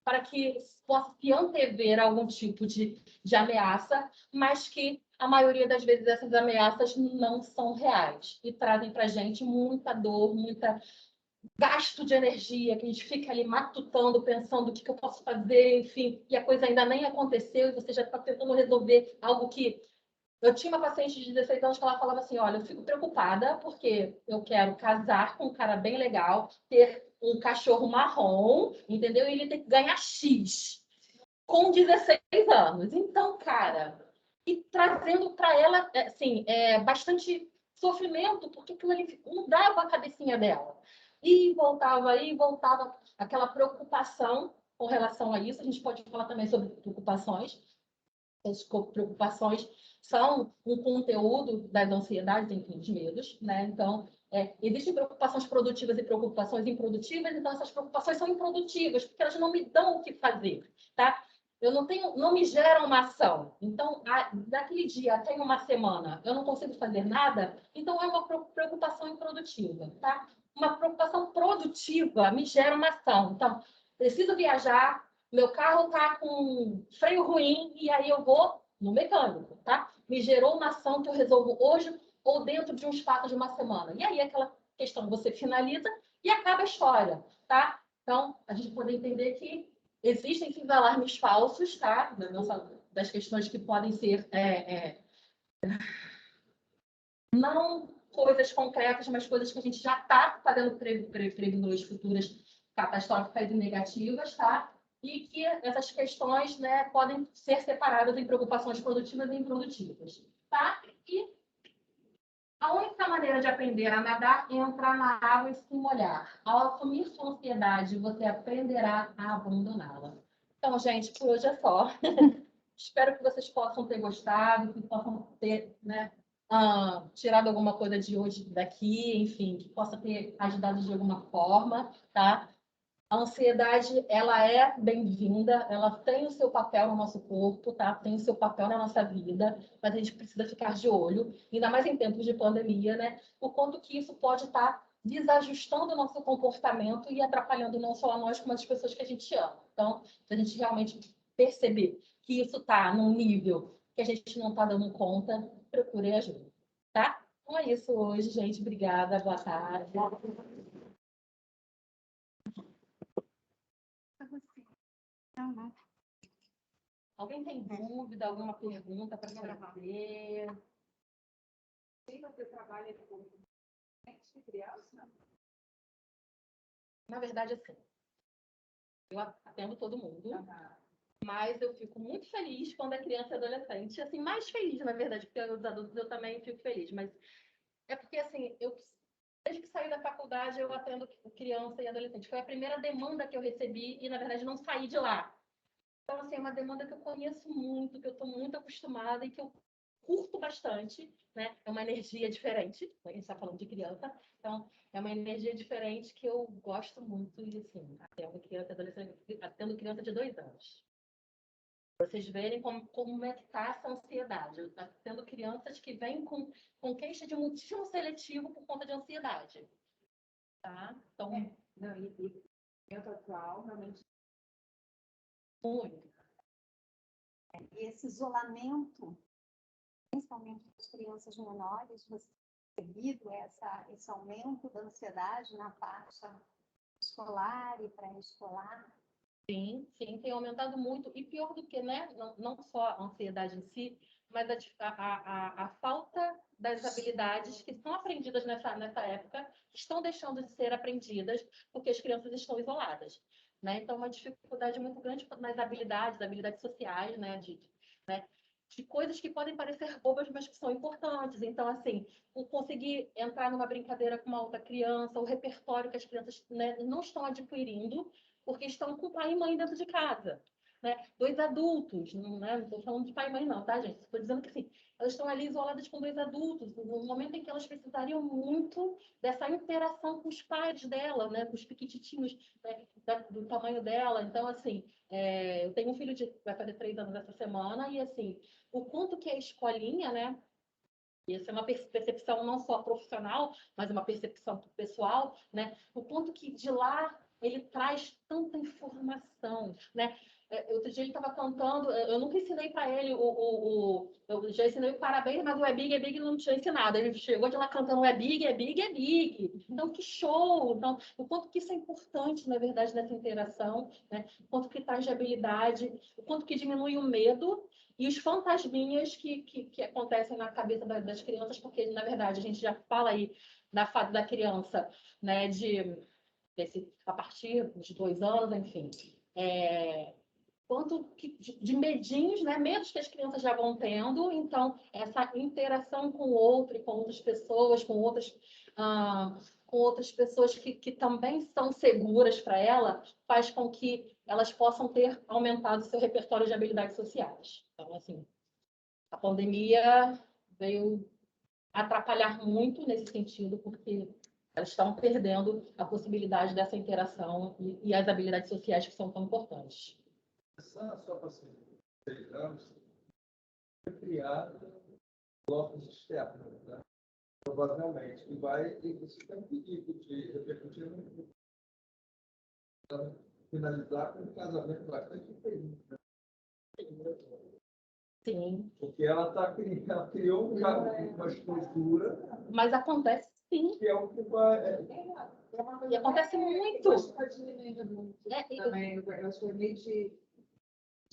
para que possa se antever algum tipo de ameaça, mas que a maioria das vezes essas ameaças não são reais e trazem para a gente muita dor, muita gasto de energia, que a gente fica ali matutando, pensando o que eu posso fazer, enfim, e a coisa ainda nem aconteceu e você já está tentando resolver algo que... Eu tinha uma paciente de 16 anos que ela falava assim, olha, eu fico preocupada porque eu quero casar com um cara bem legal, ter um cachorro marrom, entendeu? E ele tem que ganhar X com 16 anos. Então, cara, e trazendo para ela, assim, bastante sofrimento, porque aquilo ali mudava a cabecinha dela. E voltava aquela preocupação com relação a isso. A gente pode falar também sobre preocupações. As preocupações são um conteúdo das ansiedades, enfim, dos medos, né? Então, existem preocupações produtivas e preocupações improdutivas, então essas preocupações são improdutivas, porque elas não me dão o que fazer, tá? Eu não me geram uma ação. Então, daquele dia até uma semana, eu não consigo fazer nada, então é uma preocupação improdutiva, tá? Uma preocupação produtiva me gera uma ação. Então, preciso viajar, meu carro está com freio ruim e aí eu vou no mecânico, tá? Me gerou uma ação que eu resolvo hoje ou dentro de um espaço de uma semana. E aí aquela questão você finaliza e acaba a história, tá? Então, a gente pode entender que existem esses alarmes falsos, tá? Das questões que podem ser não coisas concretas, mas coisas que a gente já está fazendo previsões futuras catastróficas e negativas, tá? E que essas questões, né, podem ser separadas em preocupações produtivas e improdutivas, tá? E A única maneira de aprender a nadar é entrar na água e se molhar. Ao assumir sua ansiedade, você aprenderá a abandoná-la. Então, gente, por hoje é só. Espero que vocês possam ter gostado, que possam ter, né, tirado alguma coisa de hoje daqui, enfim, que possa ter ajudado de alguma forma, tá? A ansiedade, ela é bem-vinda, ela tem o seu papel no nosso corpo, tá? Tem o seu papel na nossa vida, mas a gente precisa ficar de olho, ainda mais em tempos de pandemia, né? O quanto que isso pode estar desajustando o nosso comportamento e atrapalhando não só a nós, como as pessoas que a gente ama. Então, se a gente realmente perceber que isso está num nível que a gente não está dando conta, procure ajuda, tá? Então é isso hoje, gente. Obrigada, boa tarde. Alguém tem dúvida, alguma pergunta para fazer? Quem você trabalha com criança? Na verdade, assim, eu atendo todo mundo, mas eu fico muito feliz quando é criança e adolescente. Assim, mais feliz, na verdade, porque os adultos eu também fico feliz. Mas é porque, assim, desde que saí da faculdade, eu atendo criança e adolescente. Foi a primeira demanda que eu recebi e, na verdade, não saí de lá. Então, assim, é uma demanda que eu conheço muito, que eu estou muito acostumada e que eu curto bastante, né? É uma energia diferente, a gente está falando de criança, então é uma energia diferente que eu gosto muito e, assim, atendo criança e adolescente, atendo criança de 2 anos. Pra vocês verem como é que está essa ansiedade. Eu estou tendo crianças que vêm com queixa de mutismo seletivo por conta de ansiedade. Tá? Então, Não, e momento atual, realmente. muito. E esse isolamento, principalmente das crianças menores, você tem percebido esse aumento da ansiedade na faixa escolar e pré-escolar? Sim, tem aumentado muito. E pior do que, né? Não só a ansiedade em si, mas a falta das habilidades que são aprendidas nessa época, estão deixando de ser aprendidas porque as crianças estão isoladas. Né? Então, uma dificuldade muito grande nas habilidades sociais, né? De coisas que podem parecer bobas, mas que são importantes. Então, assim, o conseguir entrar numa brincadeira com uma outra criança, o repertório que as crianças, né, não estão adquirindo, porque estão com pai e mãe dentro de casa. Né? 2 adultos, não estou falando de pai e mãe, não, tá, gente? Estou dizendo que assim, elas estão ali isoladas com 2 adultos, no momento em que elas precisariam muito dessa interação com os pais dela, né? Com os piquititinhos, né? Do tamanho dela. Então, assim, eu tenho um filho que vai fazer 3 anos essa semana, e assim, o quanto que a escolinha, né? E essa é uma percepção não só profissional, mas uma percepção pessoal, né? O quanto que de lá ele traz tanta informação, né? Outro dia ele estava cantando, eu nunca ensinei para ele eu já ensinei o parabéns, mas o é big não tinha ensinado. Ele chegou de lá cantando é big. Então, que show! Então, o quanto que isso é importante, na verdade, nessa interação, né? O quanto que traz de habilidade, o quanto que diminui o medo e os fantasminhas que acontecem na cabeça das crianças, porque, na verdade, a gente já fala aí da fase da criança, né, a partir de 2 anos, enfim. Quanto de medinhos, né, medos que as crianças já vão tendo. Então, essa interação com o outro e com outras pessoas, com outras pessoas que também são seguras para ela, faz com que elas possam ter aumentado seu repertório de habilidades sociais. Então, assim, a pandemia veio atrapalhar muito nesse sentido, porque elas estão perdendo a possibilidade dessa interação e as habilidades sociais que são tão importantes. Essa sua paciente de 6 anos foi criada blocos externos, né? Provavelmente, e isso tem um perigo de repercutir no finalizar com um casamento bastante infeliz, né? Sim. Porque ela criou já uma estrutura. Mas acontece sim. Que é o que vai. E acontece muito. Também, eu sou meio de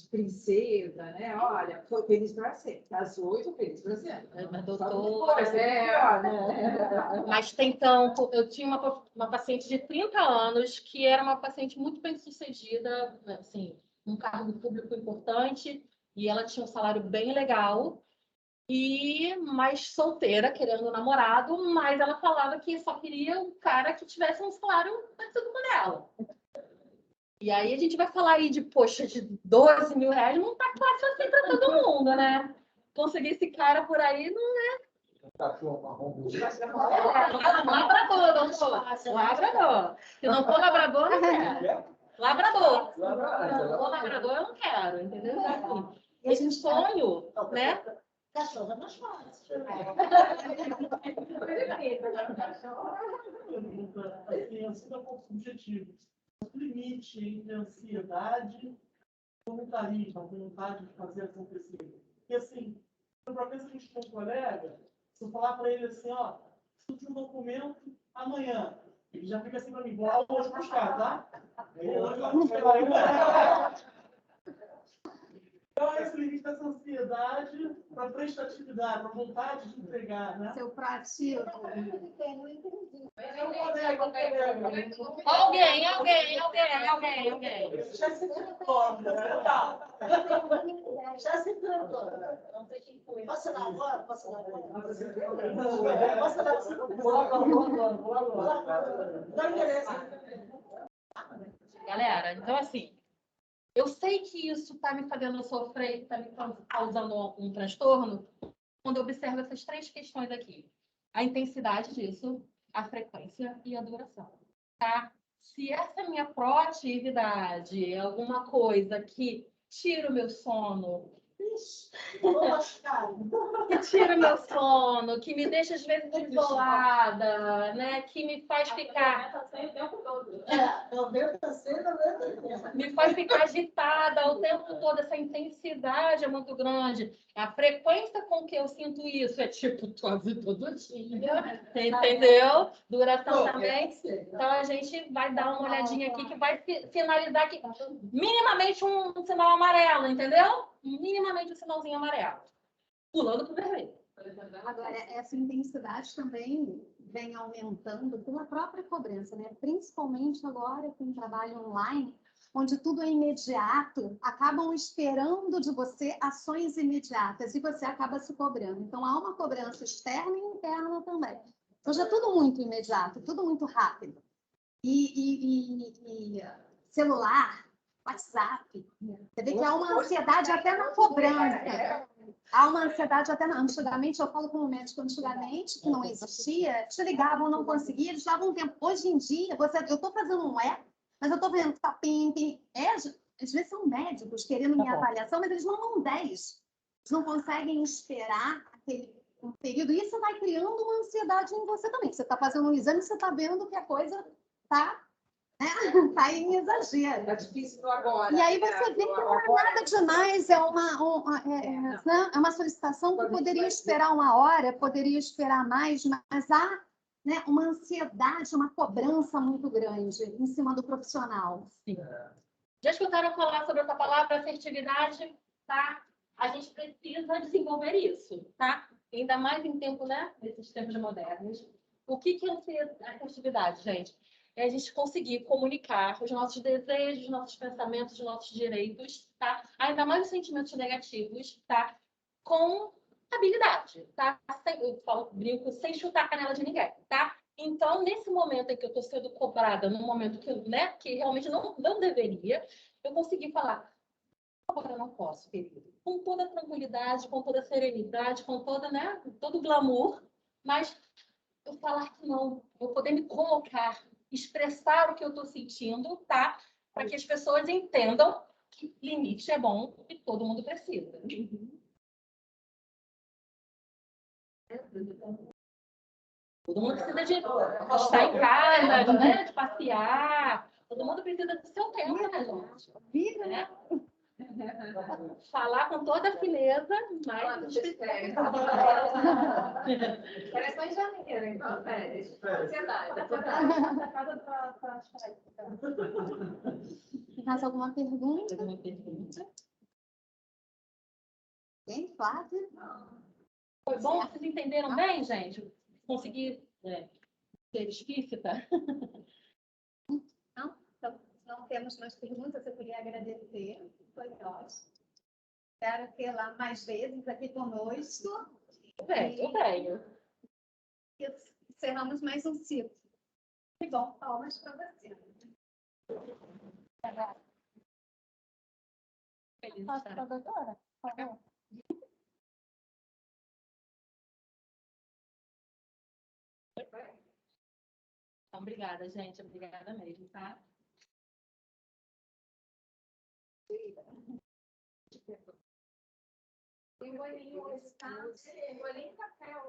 princesa, né? Olha, foi feliz para sempre. Casou e foi feliz para sempre. Mas, doutora, né? mas tem tanto. Eu tinha uma paciente de 30 anos que era uma paciente muito bem sucedida, assim, um cargo público importante, e ela tinha um salário bem legal. e mais solteira, querendo um namorado, mas ela falava que só queria um cara que tivesse um salário parecido com o dela. E aí a gente vai falar aí de, poxa, de 12 mil reais, não tá fácil assim para todo mundo, né? Conseguir esse cara por aí não Cachorro marrom bonito. labrador, não sou. Labrador. Se não for labrador, não quero. Labrador. Se não for labrador, eu não quero, entendeu? Então, esse sonho, né? Cachorro é mais fácil. Assim, assim é um pouco subjetivo. O limite entre ansiedade e voluntarismo, a vontade de fazer acontecer. Porque, assim, para pensar que a gente tem um colega, se eu falar para ele assim, ó, surge um documento amanhã, ele já fica assim para mim, vou lá hoje buscar, tá? Então, esse limite dessa ansiedade para prestatividade, para vontade de entregar, né? Seu pratinho. Alguém. Já se transforma, né? Tá. Já se tratou. Posso ir lá agora? Posso ir lá agora? Posso ir lá agora? Dá endereço. Galera, então assim, eu sei que isso está me fazendo sofrer, está me causando um transtorno, quando eu observo essas três questões aqui. A intensidade disso, a frequência e a duração. Tá? Se essa minha proatividade é alguma coisa que tira o meu sono, que tira o meu sono, que me deixa às vezes isolada, né? Que me faz ficar me faz ficar agitada o tempo todo, essa intensidade é muito grande. A frequência com que eu sinto isso é tipo quase todo dia, entendeu? Duração também. Então a gente vai dar uma olhadinha aqui que vai finalizar aqui minimamente um sinal amarelo, entendeu? Minimamente um sinalzinho amarelo. Pulando pro vermelho. Agora, essa intensidade também vem aumentando pela própria cobrança, né? Principalmente agora com o trabalho online, onde tudo é imediato, acabam esperando de você ações imediatas e você acaba se cobrando. Então, há uma cobrança externa e interna também. Hoje é tudo muito imediato, tudo muito rápido. E celular, WhatsApp, você vê que há uma ansiedade até na cobrança. Há uma ansiedade até antigamente, eu falo como médico, antigamente, que não existia, te ligavam, não conseguia, eles davam um tempo. Hoje em dia, eu estou fazendo um mas eu estou vendo que está pim. Às vezes são médicos querendo minha avaliação, mas eles não dão 10. Eles não conseguem esperar um período. E isso vai criando uma ansiedade em você também. Você está fazendo um exame, você está vendo que a coisa está tá em exagero. Tá difícil do agora. E aí você vê que não é nada demais, é uma solicitação que poderia esperar uma hora, poderia esperar mais, mas há, né, uma ansiedade, uma cobrança muito grande em cima do profissional. Sim. Já escutaram falar sobre essa palavra assertividade? Tá? A gente precisa desenvolver isso, tá? Ainda mais em tempo, né? Nesses tempos modernos. O que é assertividade, gente? É a gente conseguir comunicar os nossos desejos, nossos pensamentos, os nossos direitos, tá? Ainda mais os sentimentos negativos, tá? Com habilidade, tá? Brinco, sem chutar a canela de ninguém, tá? Então, nesse momento em que eu estou sendo cobrada, num momento que realmente não deveria, eu consegui falar, agora eu não posso, querido. Com toda tranquilidade, com toda serenidade, com todo glamour, mas eu falar que não, eu poder me colocar, expressar o que eu estou sentindo, tá? Para que as pessoas entendam que limite é bom e todo mundo precisa. Todo mundo precisa de estar em casa, né? De passear. Todo mundo precisa do seu tempo, né, gente? Vida, né? Falar com toda a fineza, mas... Parece só em janeiro, então, férias. Ansiedade. Mais alguma pergunta? Alguma pergunta? Bem, Flávia? Foi bom? Vocês entenderam bem, gente? Consegui ser explícita? Não? Então, não temos mais perguntas, eu queria agradecer. Foi ótimo. Espero tê-la mais vezes aqui conosco. Eu venho. E encerramos mais um ciclo. E bom, palmas para você. Feliz Posso estar para a doutora? Por favor. Então, obrigada, gente. Obrigada mesmo, tá? Tem um bolinho hoje, tá? Tem um bolinho de café hoje.